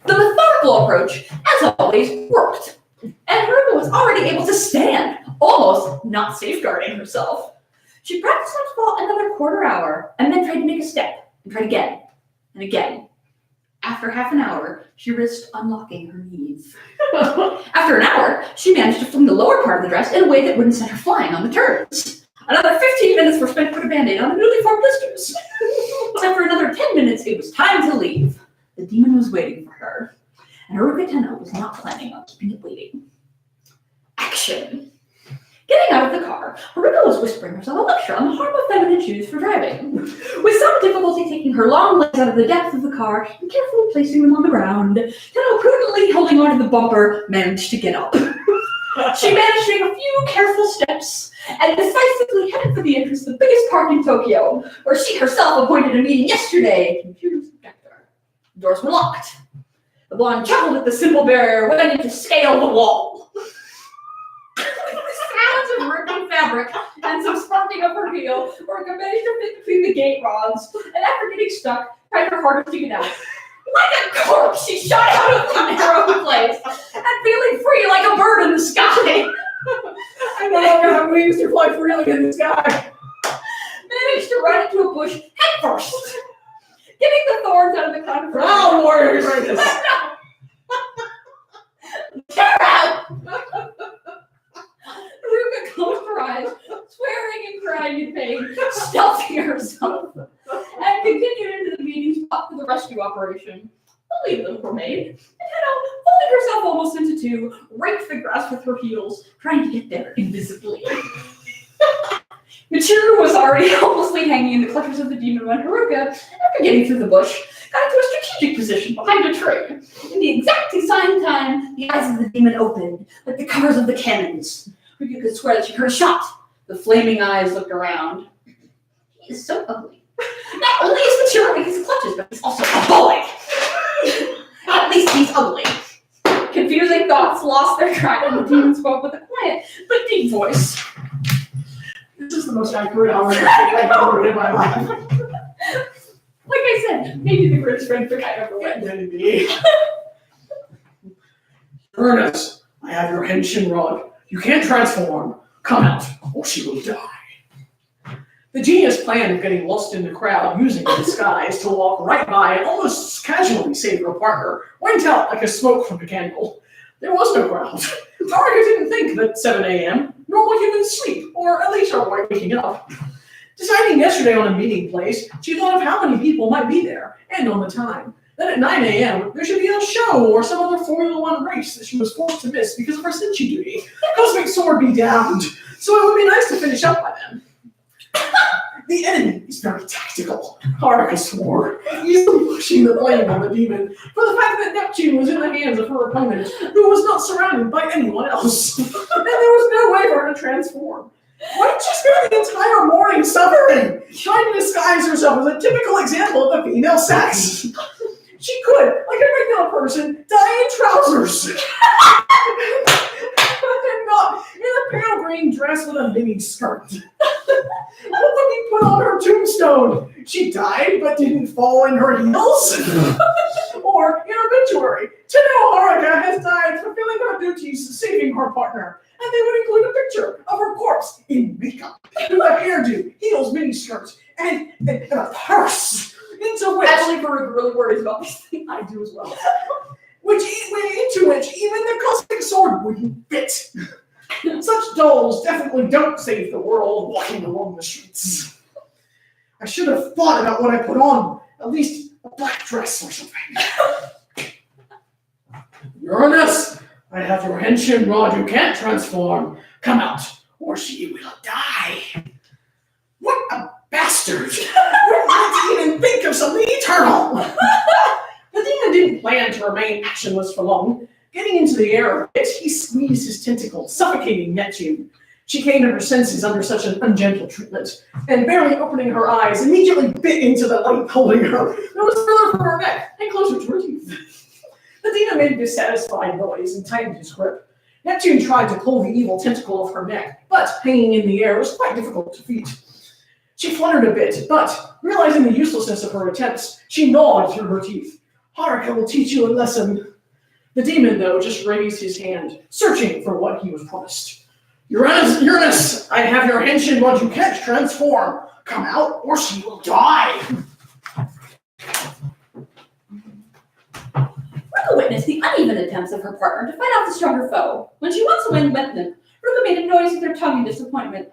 The methodical approach, as always, worked. And Haruka was already able to stand, almost not safeguarding herself. She practiced not to fall another quarter hour, and then tried to make a step, and tried again, and again. After half an hour, she risked unlocking her knees. After an hour, she managed to fling the lower part of the dress in a way that wouldn't send her flying on the turns. Another 15 minutes were spent putting a band-aid on the newly formed blisters. After another 10 minutes, it was time to leave. The demon was waiting for her, and Haruka Tenno was not planning on keeping it bleeding. Action! Getting out of the car, Haruka was whispering herself a lecture on the harm of feminine shoes for driving, with some difficulty taking her long legs out of the depth of the car and carefully placing them on the ground. Tenno, prudently holding onto the bumper, managed to get up. She managed to take a few careful steps and decisively headed for the entrance to the biggest park in Tokyo, where she herself appointed a meeting yesterday. Computers projector. The doors were locked. The blonde chuckled at the simple barrier, waiting to scale the wall. Sounds of ripping fabric and some sparking of her heel were managed to fit between the gate rods, and after getting stuck, tried her hardest to get out. Like a corpse, she shot out of the narrow place and feeling free like a bird in the sky. I no longer have wings to fly freely in the sky. Managed to run into a bush head first, getting the thorns out of the crown of her Proud warriors like this. Tear out! Ruka closed her eyes, swearing and crying in pain, stealthing herself, and continued into the meeting spot for the rescue operation. A lead them were made, and Tenno, folding herself almost into two, raked the grass with her heels, trying to get there invisibly. Michiru was already helplessly hanging in the clutches of the demon when Haruka, after getting through the bush, got into a strategic position behind a tree. In the exact same time, the eyes of the demon opened, like the covers of the cannons. Haruka could swear that she heard a shot. The flaming eyes looked around. He is so ugly. Not only is Michiru in his clutches, but he's also a boy. At least he's ugly. Confusing thoughts lost their track, and the demon spoke with a quiet but deep voice. This is the most accurate hour I've ever heard in my life. Like I said, maybe the greatest fanfic I ever read. Maybe. Ernest, I have your henshin rod. You can't transform. Come out, or she will die. The genius plan of getting lost in the crowd using a disguise to walk right by and almost casually save her partner went out like a smoke from a candle. There was no crowd. Haruka didn't think that 7 a.m. normal humans sleep, or at least are waking up. Deciding yesterday on a meeting place, she thought of how many people might be there, and on the time. Then at 9 a.m., there should be a show or some other Formula One race that she was forced to miss because of her senshi duty. Cosmic sword be damned. So it would be nice to finish up by then. The enemy is very tactical, Haruka swore, easily pushing the blame on the demon for the fact that Neptune was in the hands of her opponent, who was not surrounded by anyone else, and there was no way for her to transform. Why did she spend the entire morning suffering, trying to disguise herself as a typical example of the female sex? She could, like a regular person, die in trousers. And not in a pale green dress with a mini skirt. What would be put on her tombstone? She died but didn't fall in her heels? Or in her obituary, Tenno Haruka has died fulfilling her duties saving her partner. And they would include a picture of her corpse in makeup, with a hairdo, heels, mini skirts, and a purse. Into which Actually, Haruka really worries about these things. I do as well. Into which even the cosmic sword wouldn't fit. Such dolls definitely don't save the world walking along the streets. I should have thought about what I put on, at least a black dress or something. Uranus, I have your henshin rod. You can't transform. Come out, or she will die. What a bastard! Why didn't even think of something eternal? The demon didn't plan to remain actionless for long. Getting into the air a bit, he squeezed his tentacles, suffocating Neptune. She came to her senses under such an ungentle treatment, and barely opening her eyes, immediately bit into the light holding her. It was further from her neck and closer to her teeth. The demon made a dissatisfied noise and tightened his grip. Neptune tried to pull the evil tentacle of her neck, but hanging in the air was quite difficult to feat. She fluttered a bit, but, realizing the uselessness of her attempts, she gnawed through her teeth. Haruka will teach you a lesson. The demon, though, just raised his hand, searching for what he was promised. Uranus, I have your henshin rod. You can't transform. Come out, or she will die. Ruka witnessed the uneven attempts of her partner to fight off the stronger foe. When she once again met them, Ruka made a noise with her tongue in disappointment.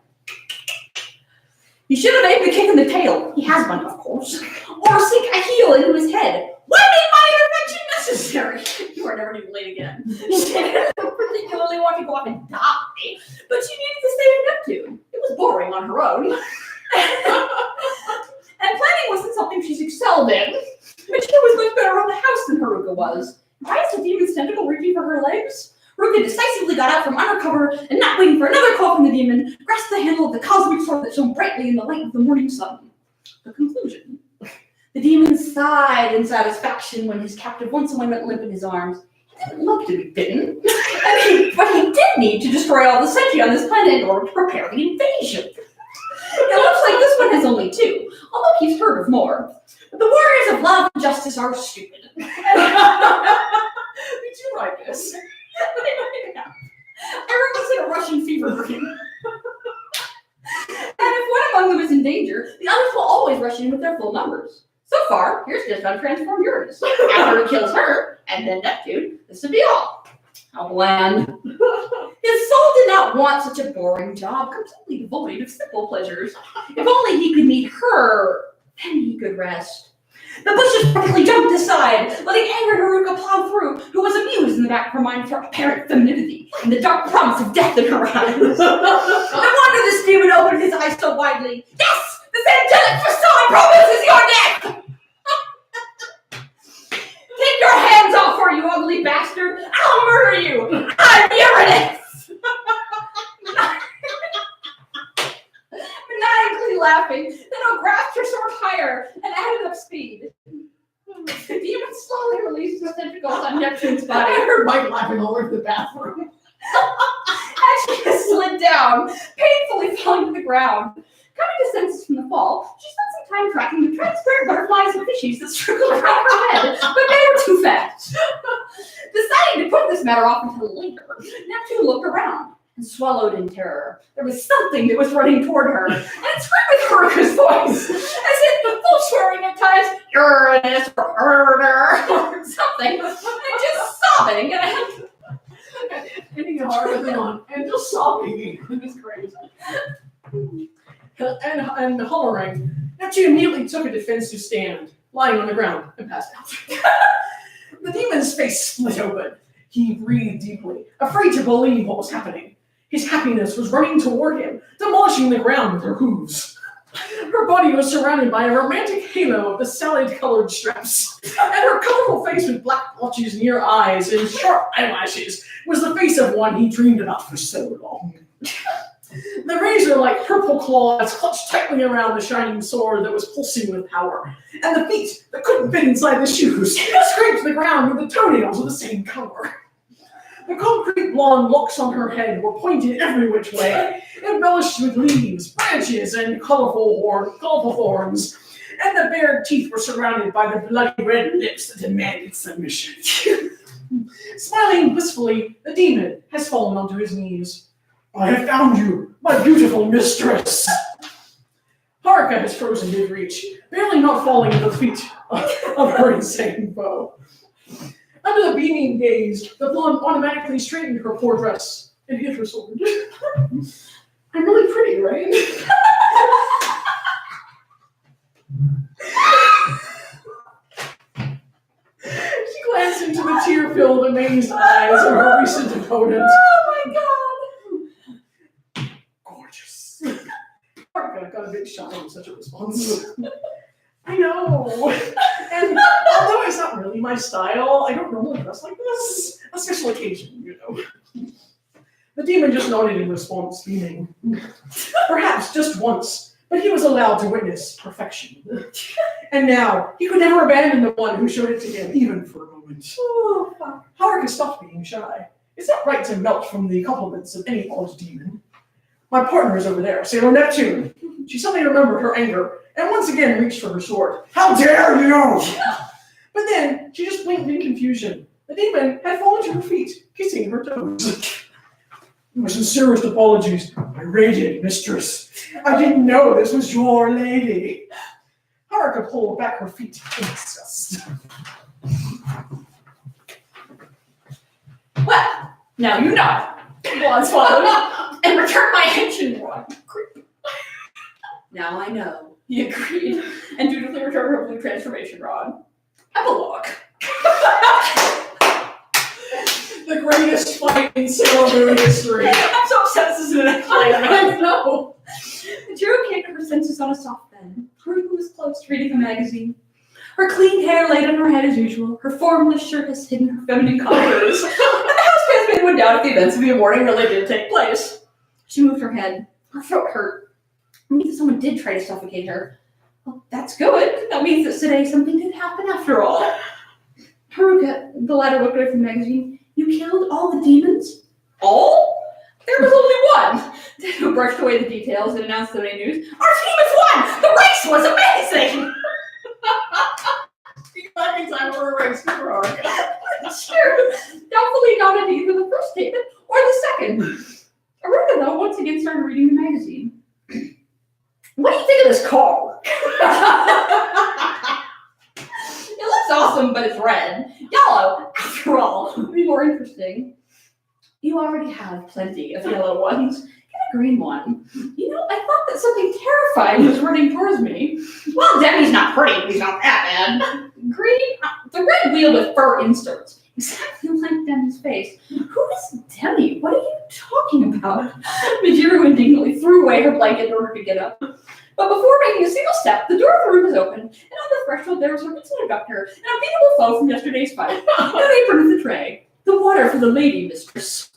You should have aimed the kick in the tail. He has one, of course. Or sink a heel into his head. Why made my intervention necessary? You are never to be late again. She didn't particularly want to go off and die, but she needed to stay with Neptune. It was boring on her own. And planning wasn't something she's excelled in. Michelle was much better on the house than Haruka was. Why is the demon's tentacle reaching for her legs? Haruka decisively got out from under cover and, not waiting for another call from the demon, grasped the handle of the cosmic sword that shone brightly in the light of the morning sun. The conclusion. The demon sighed in satisfaction when his captive once again went limp in his arms. He didn't love to be bitten, but he did need to destroy all the sentry on this planet in order to prepare the invasion. It looks like this one has only 2, although he's heard of more. But the warriors of love and justice are stupid. Did you write this? I wrote this in a Russian fever dream. And if one among them is in danger, the others will always rush in with their full numbers. So far, here's just untransformed Uranus. After he kills her, and then Neptune, this would be all. How bland. His soul did not want such a boring job, completely devoid of simple pleasures. If only he could meet her, then he could rest. The bushes practically jumped aside, letting angry Haruka plow through, who was amused in the back of her mind for apparent femininity and the dark promise of death in her eyes. No wonder this demon opened his eyes so widely. Yes! This angelic facade promises your death! Take your hands off her, you ugly bastard! I'll murder you! I'm Uranus! Maniacally laughing, Nino grasped her sword higher and added up speed. The demon slowly released his tentacles on Neptune's body. I heard Mike laughing all over the bathroom. As she slid down, painfully falling to the ground. Coming to senses from the fall, she spent some time tracking the transparent butterflies and fishies that circled around her head, but they were too fast. Deciding to put this matter off until later, Neptune looked around and swallowed in terror. There was something that was running toward her, and it screamed with Haruka's voice, as if full swearing at times, Uranus or murder, or something, and just sobbing, and hitting it harder than on, and just sobbing. It was crazy. And hollering. Neptune immediately took a defensive stand, lying on the ground, and passed out. The demon's face split open. He breathed deeply, afraid to believe what was happening. His happiness was running toward him, demolishing the ground with her hooves. Her body was surrounded by a romantic halo of the salad-colored straps, and her colorful face with black blotches near eyes and sharp eyelashes was the face of one he dreamed about for so long. The razor-like purple claws clutched tightly around the shining sword that was pulsing with power, and the feet that couldn't fit inside the shoes scraped the ground with the toenails of the same color. The concrete blonde locks on her head were pointed every which way, embellished with leaves, branches, and colorful thorns, and the bared teeth were surrounded by the bloody red lips that demanded submission. Smiling blissfully, the demon has fallen onto his knees. I have found you, my beautiful mistress. Haruka has frozen mid-reach, barely not falling at the feet of her insane foe. Under the beaming gaze, the blonde automatically straightened her poor dress and hid her sword. I'm really pretty, right? She glanced into the tear-filled, amazed eyes of her recent opponent. oh my god! Gorgeous. Haruka got a bit shy in such a response. I know. And although it's not really my style, I don't normally dress like this. A special occasion, you know. The demon just nodded in response, beaming. Perhaps just once, but he was allowed to witness perfection. And now, he could never abandon the one who showed it to him, even for a moment. Oh, Haruka stopped being shy. It's not right to melt from the compliments of any old demon. My partner is over there, Sailor Neptune. She suddenly remembered her anger, and once again reached for her sword. How dare you! But then, she just blinked in confusion. The demon had fallen to her feet, kissing her toes. My sincerest apologies, my radiant mistress. I didn't know this was your lady. Haruka pulled back her feet in disgust. Well, now you know. Blonde swallowed and returned my ancient rod. Now I know, he agreed, and dutifully returned her blue transformation rod. Epilogue. The greatest fight in Sailor Moon history. I'm so senses in an exclamation. No. Jiro came to her senses on a soft bed. Haruka was close, reading a magazine. Her clean hair laid on her head as usual. Her formless shirt has hidden her feminine contours. And the house transmitter went down if the events of the morning really did take place. She moved her head. Her throat hurt. Maybe someone did try to suffocate her. Well, that's good. That means that today something did happen after all. Haruka, the latter looked away from the magazine. You killed all the demons? All? There was only one. Dano brushed away the details and announced the main news. Our team has won! The race was amazing! You back in time for a race, super hard. Sure. Doubtfully nodded either the first statement or the second. Haruka, though, once again started reading the magazine. What do you think of this car? It looks awesome, but it's red. Yellow, after all, would be more interesting. You already have plenty of yellow ones. Get a green one. You know, I thought that something terrifying was running towards me. Well, Demi's not pretty. He's not that bad. Green, the red wheel with fur inserts. Exactly like Demi's face. Who is Demi? What are you talking about? Majiro indignantly threw away her blanket in order to get up. But before making a single step, the door of the room was open, and on the threshold there was her insolent abductor, an unbeatable foe from yesterday's fight, and an apron with the tray. The water for the lady, mistress.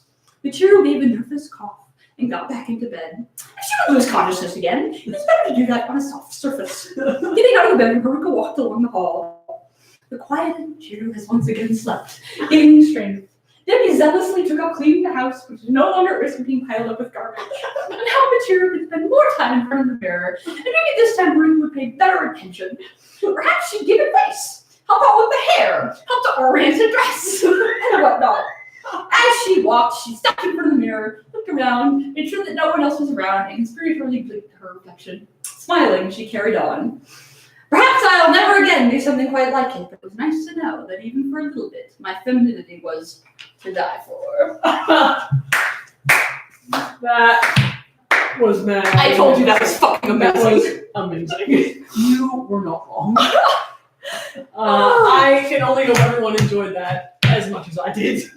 Majiro gave a nervous cough and got back into bed. If she would lose consciousness again, it's better to do that on a soft surface. Getting out of the bed, Haruka walked along the hall. The quieted Majiro has once again slept, gaining strength. Demi zealously took up cleaning the house, which was no longer at risk of being piled up with garbage. But now Majiro could spend more time in front of the mirror, and maybe this time Haruka would pay better attention. Perhaps she'd give advice. Help out with the hair, help to orient the dress, and whatnot. As she walked, she stepped in front of the mirror, looked around, made sure that no one else was around, and conspiratorially blinked her reflection. Smiling, she carried on. Perhaps I'll never again do something quite like it, but it was nice to know that even for a little bit, my femininity was to die for. That was mad. I told you that was fucking amazing. That was amazing. You were not wrong. I can only hope everyone enjoyed that as much as I did.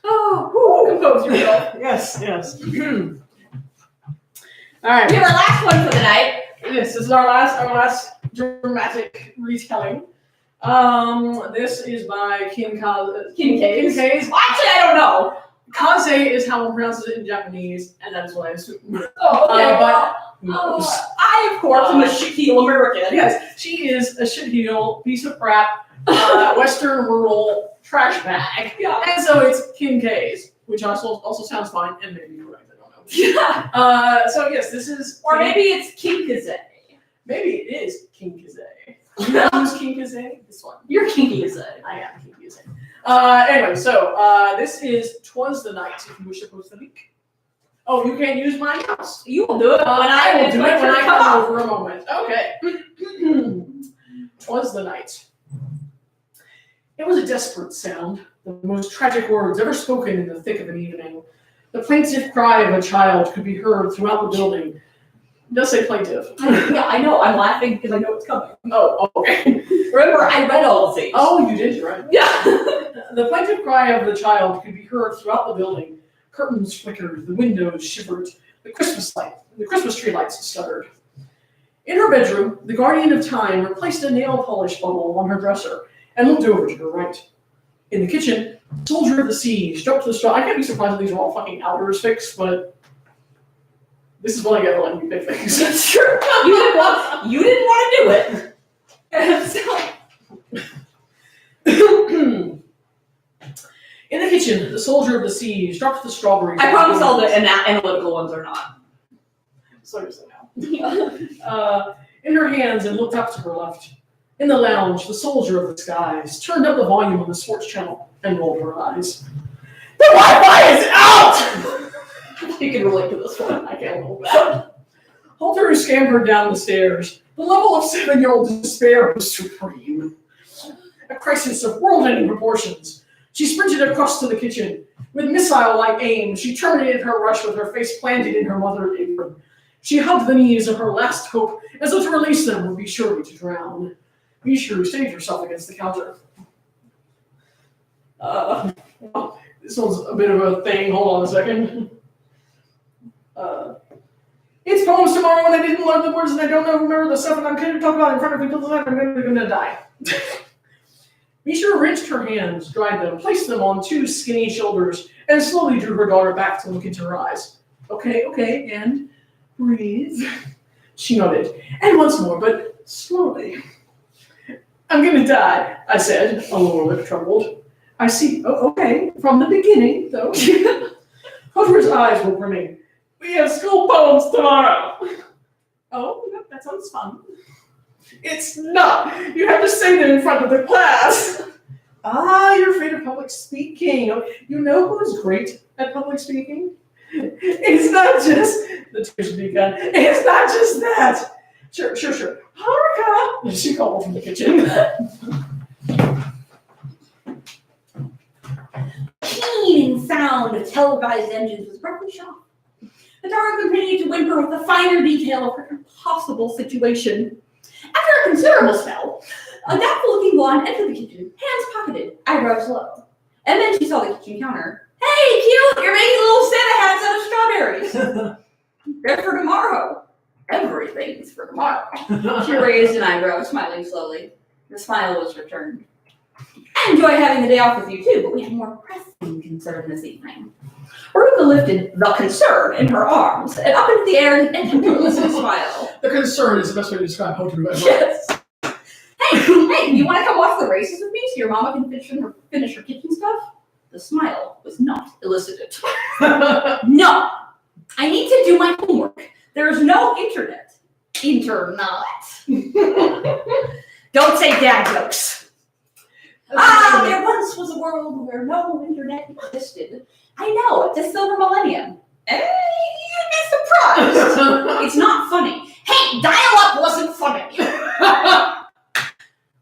Compose yourself. Yes. All right. We have our last one for the night. This is our last dramatic retelling. This is by kin-kaze. Kin-kaze. Kin-kaze. Well, actually, I don't know. Kaze is how one pronounces it in Japanese, and that is what I assume. Oh, okay. But who knows? I, of course, am a shitheel American. Yes, she is a shitheel piece of crap, Western rural trash bag. Yeah. And so it's kin-kaze, which also sounds fine, and maybe you're right, I don't know. Yeah. So yes, this is... Or maybe it's kin-kaze. Maybe it is kin-kaze. Who's kin-kaze? This one. You're kin-kaze. I am kin-kaze. Anyway, so this is 'Twas the Night, if you wish to post the link. Oh, you can't use my mouse. You will do it when I will do it when I come come over a moment. Okay. 'Twas the night. It was a desperate sound, the most tragic words ever spoken in the thick of an evening. The plaintive cry of a child could be heard throughout the building. It does say plaintive. Yeah, I know. I'm laughing because I know it's coming. Oh, okay. Remember, I read all of these. Oh, you did, you're right. Yeah. The plaintive cry of the child could be heard throughout the building. Curtains flickered, the windows shivered, the Christmas tree lights stuttered. In her bedroom, the guardian of time replaced a nail polish bottle on her dresser and looked over to her right. In the kitchen, Soldier of the Sea stroked the straw. I can't be surprised that these are all fucking Outdoors fics, but this is what I get for letting you pick things. It's true. You didn't want to do it. And so... In the kitchen, the Soldier of the Sea dropped the strawberries. I promise all the analytical ones are not. Seriously now. In her hands and looked up to her left. In the lounge, the Soldier of the Skies turned up the volume on the sports channel and rolled her eyes. The Wi-Fi is out! You can relate to this one. I can't hold that. Halter scampered down the stairs. The level of 7-year-old despair was supreme. A crisis of world-ending proportions. She sprinted across to the kitchen. With missile-like aim, she terminated her rush with her face planted in her mother's apron. She hugged the knees of her last hope, as though to release them would be surely to drown. Bijou saved herself against the counter. This one's a bit of a thing. Hold on a second. It's poems tomorrow and I didn't learn the words and I don't remember the stuff and I'm going to talk about it in front of people and I'm going to die. Misha rinsed her hands, dried them, placed them on two skinny shoulders, and slowly drew her daughter back to look into her eyes. Okay, and breathe. She nodded. And once more, but slowly. I'm going to die, I said, a lower lip trembled. I see. Oh, okay, from the beginning, though. Hoover's eyes were brimming. We have school poems tomorrow. Oh, that sounds fun. It's not. You have to say them in front of the class. Ah, you're afraid of public speaking. You know who's great at public speaking? It's not just the tears begun. It's not just that. Sure. Haruka, she called from the kitchen. Keen sound of televised engines was abruptly shot. The daughter continued to whimper with the finer detail of her impossible situation. After a considerable spell, a doubtful-looking blonde entered the kitchen, hands pocketed, eyebrows low. And then she saw the kitchen counter. Hey, cute! You're making little Santa hats out of strawberries. They're for tomorrow. Everything's for tomorrow. She raised an eyebrow, smiling slowly. The smile was returned. I enjoy having the day off with you too, but we have more pressing concern this evening. Haruka lifted the concern in her arms and up into the air and entered with a smile. The concern is the best way to describe Hotaru ever. Yes. Hey, you want to come watch the races with me so your mama can finish her kitchen stuff? The smile was not elicited. No, I need to do my homework. There is no internet. Don't say dad jokes. There once was a world where no internet existed. I know, it's a silver millennium. You'd be surprised. It's not funny. Hey, dial-up wasn't funny.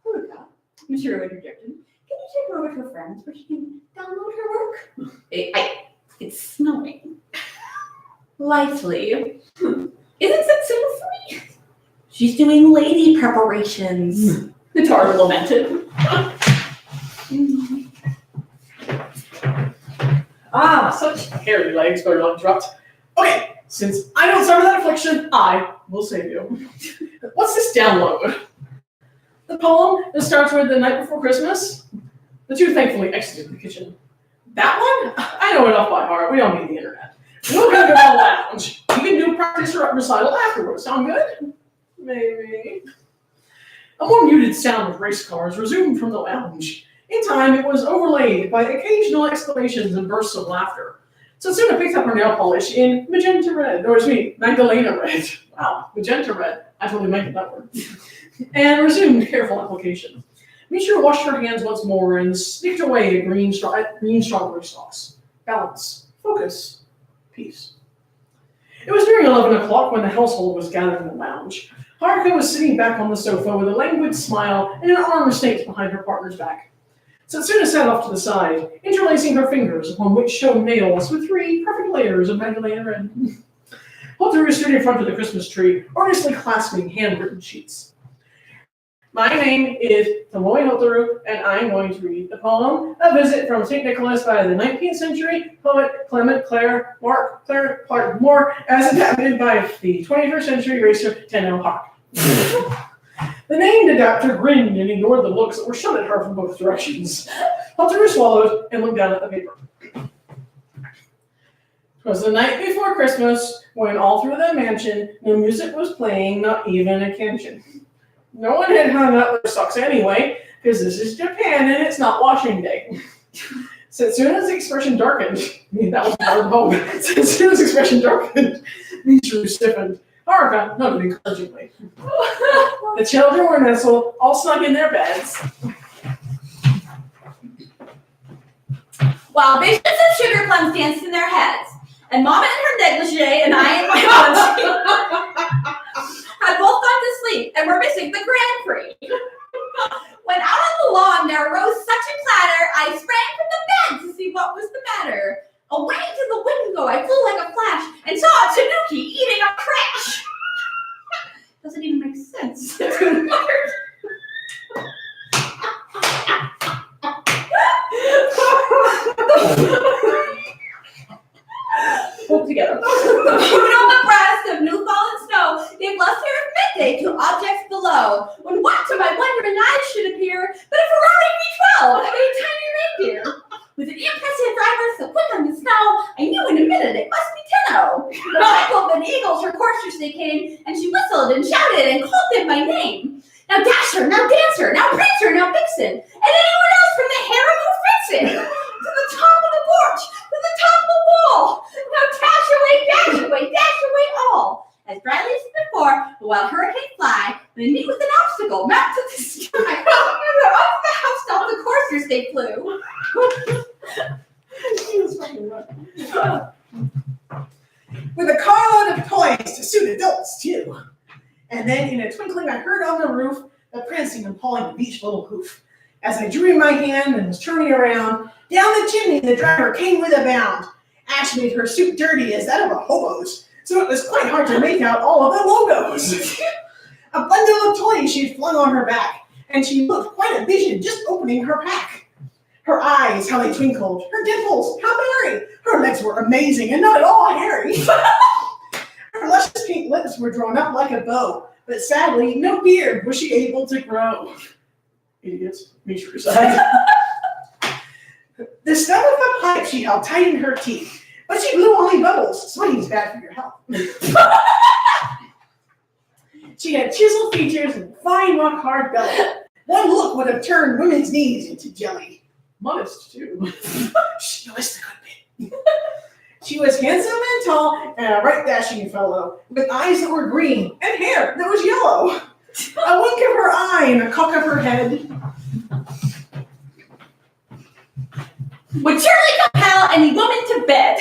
Haruka, Mishiro interjected. Can you take her over to her friends where she can download her work? It's snowing. Lightly. Isn't that simple for me? She's doing lady preparations. The Tar lamented. Such hairy legs, better not interrupt. Okay, since I don't suffer that affliction, I will save you. What's this download? The poem that starts with The Night Before Christmas? The two thankfully exited the kitchen. That one? I know enough by heart. We don't need the internet. We're gonna go to the lounge. You can do a practice recital afterwards. Sound good? Maybe. A more muted sound of race cars resumed from the lounge. In time, it was overlaid by occasional exclamations and bursts of laughter. Satsuna picked up her nail polish in magenta red, Magdalena red. Wow, magenta red. I totally made that word. And resumed careful application. Mishra washed her hands once more and snicked away at green strawberry stalks. Balance. Focus. Peace. It was nearing 11 o'clock when the household was gathered in the lounge. Haruka was sitting back on the sofa with a languid smile and an arm snaked behind her partner's back. Satsuna sat off to the side, interlacing her fingers, upon which shone nails with 3 perfect layers of Magdalena red. Hotaru stood in front of the Christmas tree, earnestly clasping handwritten sheets. My name is Tomoe Hotaru, and I am going to read the poem, A Visit from St. Nicholas by the 19th century poet Clement Clare Moore, as adapted by the 21st century racer Tenno Hawk. The named adapter grinned and ignored the looks that were shot at her from both directions. Hotaru swallowed and looked down at the paper. It was the night before Christmas, when all through the mansion, no music was playing, not even a cantion. No one had hung up their socks anyway, because this is Japan and it's not washing day. Satsuna's expression darkened. That was part of the poem. Satsuna's expression darkened. Michiru stiffened. Haruka nodded encouragingly. The children were nestled, all snug in their beds. While biscuits and sugar plums danced in their heads, and Mama in her negligee and I in my onesie had both gone to sleep and were missing the Grand Prix. When out on the lawn there arose such a clatter, I sprang from the bed to see what was the matter. Away to the window I flew like a flash and saw a tanuki eating a trash. Doesn't even make sense. It's weird. interstate flu. With a carload of toys to suit adults, too. And then, in a twinkling, I heard on the roof the prancing and pawing of each little hoof. As I drew in my hand and was turning around, down the chimney the driver came with a bound. Ash made her suit dirty as that of a hobo's, so it was quite hard to make out all of the logos. A bundle of toys she had flung on her back, and she looked quite a vision just opening her pack. Her eyes, how they twinkled, her dimples, how merry. Her legs were amazing and not at all hairy. Her luscious pink lips were drawn up like a bow, but sadly, no beard was she able to grow. Idiots, me sure side. The stem of the pipe she held tight in her teeth, but she blew only bubbles. Sweating's bad for your health. She had chiseled features and fine rock-hard belly. One look would have turned women's knees into jelly. Modest, too. She was a good bit. She was handsome and tall and a right dashing fellow, with eyes that were green and hair that was yellow. A wink of her eye and a cock of her head. Would surely compel any woman to bed.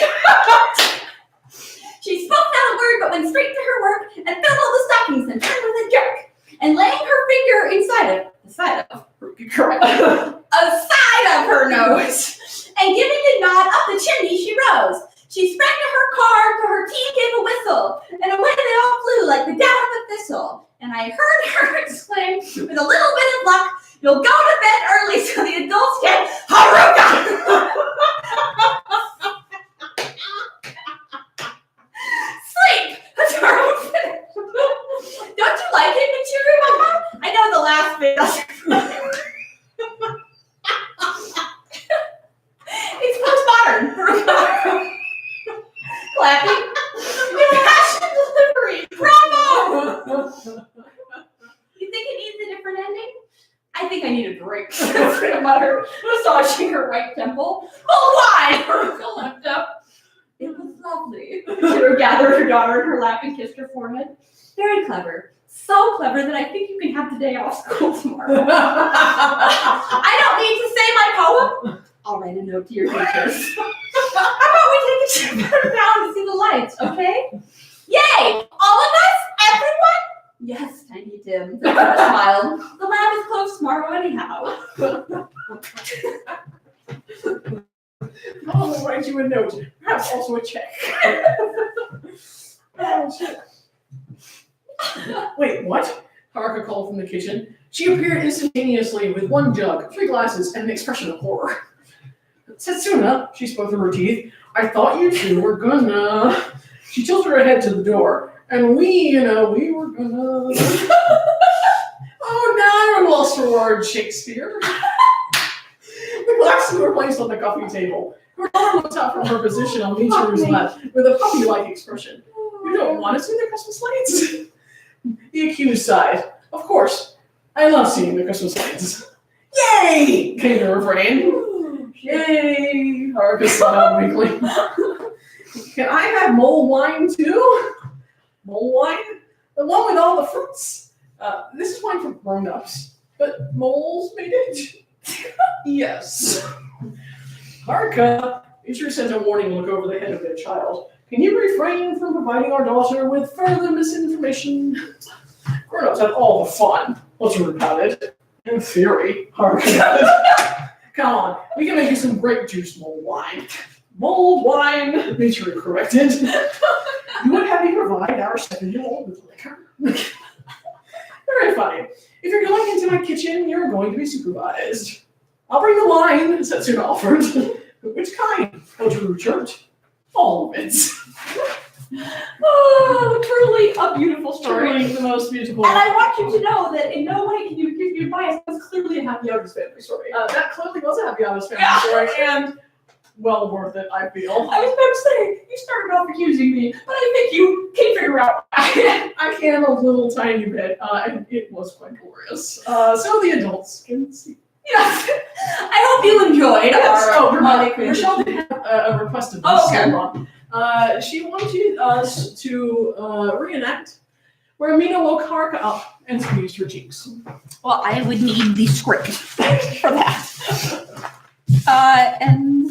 She spoke not a word, but went straight to her work and filled all the stockings and turned with a jerk. And laying her finger inside of the side of her nose, and giving a nod up the chimney, she rose. She sprang to her car, to her team gave a whistle, and away they all flew like the down of a thistle. And I heard her exclaim, with a little bit of luck, you'll go to bed early so the adults get haruka! Sleep! That's our own finish. Don't you like it, Michiru, Mama? I know the last bit doesn't. It's postmodern. Clapping. Impassioned delivery. Bravo! You think it needs a different ending? I think I need a drink. About her massaging her right temple. Oh, why? Her left up. It was lovely. She gathered her daughter in her lap and kissed her forehead. Very clever. So clever that I think you can have the day off school tomorrow. I don't need to say my poem. I'll write a note to your teachers. How about we take a trip down to see the lights, okay? Yay! All of us? Everyone? Yes, Tiny Tim. The girl smiled. The lab is closed tomorrow anyhow. I'll write you a note, perhaps also a check. Oh, shit. Wait, what? Haruka called from the kitchen. She appeared instantaneously with one jug, 3 glasses, and an expression of horror. Setsuna, she spoke through her teeth, I thought you two were gonna... She tilted her head to the door, and we were gonna... Oh, now I'm lost for words, Shakespeare. The glasses were placed on the coffee table. Her daughter looked up from her position on Michiru's lap with a puppy-like expression. You don't want to see the Christmas lights? The accused sighed. Of course. I love seeing the Christmas lights. Yay! Came the refrain. Yay! Haruka smiled weakly. Can I have mulled wine too? Mulled wine? The one with all the fruits. This is wine for grown-ups. But moles made it? Yes. Haruka, Michiru sent a warning look over the head of their child. Can you refrain from providing our daughter with further misinformation? Grown-ups have all the fun. What's rude about it? In theory, Haruka added. Come on, we can make you some grape juice mulled wine. Mulled wine, Michiru corrected. You would have me provide our 7-year-old with liquor. Very funny. If you're going into my kitchen, you're going to be supervised. I'll bring the wine, Setsuna offered. Which kind? Michiru chirped. All of it. Oh, truly a beautiful story. Truly the most beautiful. And I want you to know that in no way can you accuse me of bias. It was clearly a Happy August family story. That clearly was a Happy August family story, and well worth it, I feel. I was about to say, you started off accusing me, but I think you can figure out. I can a little tiny bit, and it was quite glorious. So the adults can see. Yes. I hope you enjoyed our Monday quiz. Rochelle did have a request of this. Oh, okay. She wanted us to reenact where Mina woke Haruka up and squeezed her cheeks. Well, I would need the script for that. And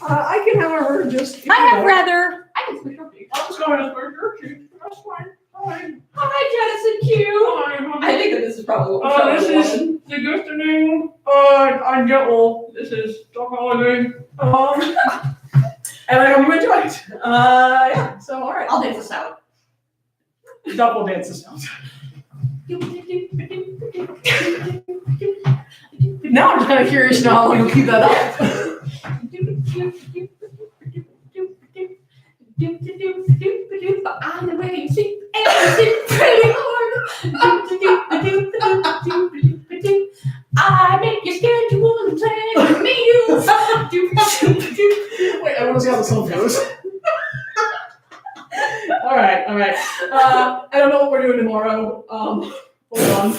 I can, however, just. I have rather. I can switch your feet. I was going to squirt your cheek. That's fine. Fine. Hi, Janice and Q. I think that this is probably what This is the GIFTENING. I'm Joel. This is Dog Holiday. And I hope you enjoy it. Yeah. So, all right. I'll dance this out. Double dance this out. Now I'm just kind of curious now how long you'll keep that up. I'm the way you sleep and sleep pretty hard. I make your schedule and plan your meals. Wait, I want to see how the song goes. All right. I don't know what we're doing tomorrow. Hold on.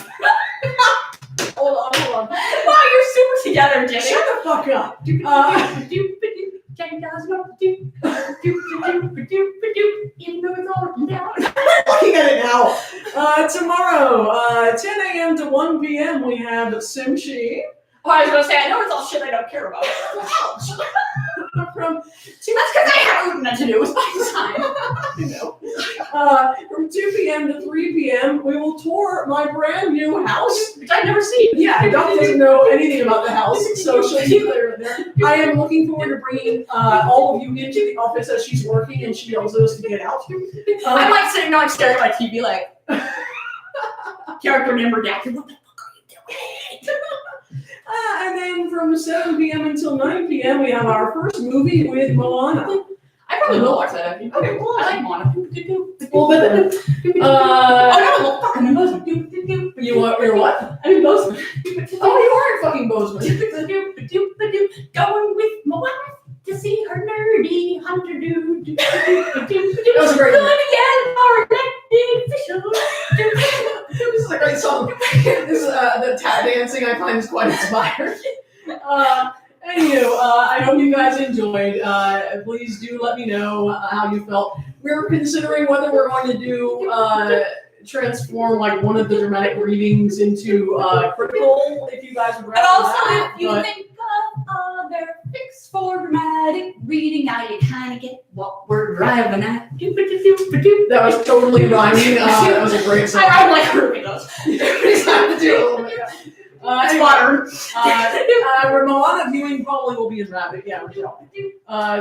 Hold on. Wow, you're super together, Jimmy. Shut the fuck up. Even though it's all written down. Looking at it now. Tomorrow, 10 a.m. to 1 p.m. we have Simchi. Oh, I was gonna say, I know it's all shit I don't care about. Ouch. That's because I have Udina to do with my time. I know. From 2 p.m. to 3 p.m. we will tour my brand new house. Which I've never seen. Yeah, Doc doesn't know anything about the house, so she'll be clear in there. I am looking forward to bringing all of you into the office as she's working and she yells at us to get out. I'm like sitting there like staring at my TV like character name redacted. What the fuck are you doing? And then from 7 p.m. until 9 p.m. we have our first movie with Moana. I probably will watch that. Okay, well, I like Moana. Well, but then, oh no, fuck, I'm in Bozeman. You're what? I'm in Bozeman. Oh, you are in fucking Bozeman. Going with my wife to see her nerdy hunter dude. That was a great one. Good again, our elected official. This is a great song. This is the tap dancing I find is quite inspiring. Anywho, I hope you guys enjoyed. Please do let me know how you felt. We're considering whether we're going to do transform like one of the dramatic readings into critical. If you guys would rather But also, that, if you think of other fics for dramatic reading, now you kind of get what we're driving at. that was totally rhyming. That was a great song. I rhyme like Ruby does. It's time to do a little bit. It's anyway, Moana viewing probably will be in Rabbit. Yeah, we're sure.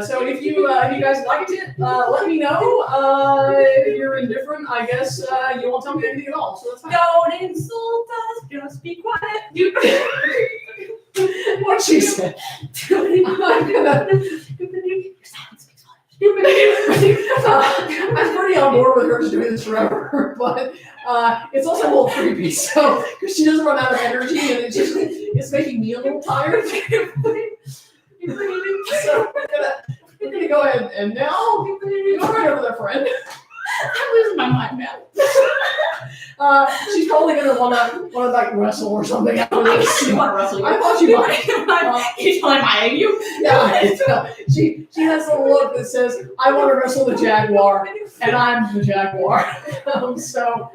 So if you guys liked it, let me know. If you're indifferent, I guess you won't tell me anything at all. So that's fine. Don't insult us, just be quiet. What she said. I'm gonna. I'm pretty on board with her just doing this forever, but it's also a little creepy. So because she doesn't run out of energy, and it's making me a little tired. So we're gonna go ahead and now go right over there, friend. I'm losing my mind, man. She's probably gonna wanna like wrestle or something. I want to wrestle you. I thought you might. He's telling my you. Yeah, she has a look that says, "I want to wrestle the jaguar, and I'm the jaguar." So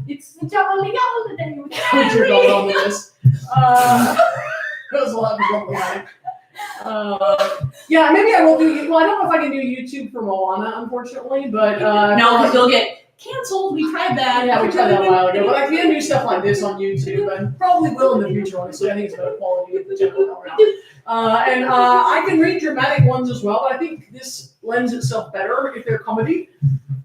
It's the jolly holiday. put your dog on this. That was a lot of fun. Yeah, maybe I will do. Well, I don't know if I can do YouTube for Moana, unfortunately, but No, because you'll get canceled. We tried that. yeah, we tried that a while ago. But I can do stuff like this on YouTube, and probably will in the future. Honestly, I think it's better quality in the general around. And I can read dramatic ones as well, but I think this lends itself better if they're comedy.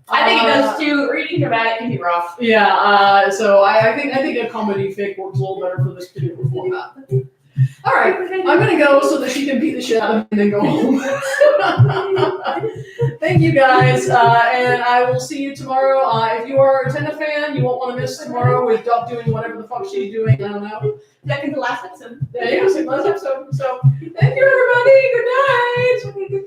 I think it does too. Reading dramatic can be rough. Yeah, so I think a comedy fic works a little better for this particular format. All right, I'm gonna go so that she can beat the shit out of me and then go home. Thank you guys, and I will see you tomorrow. If you are a Tenna fan, you won't want to miss tomorrow with Doc doing whatever the fuck she's doing. I don't know. Second to last episode. There you go, last episode. So thank you, everybody. Good night.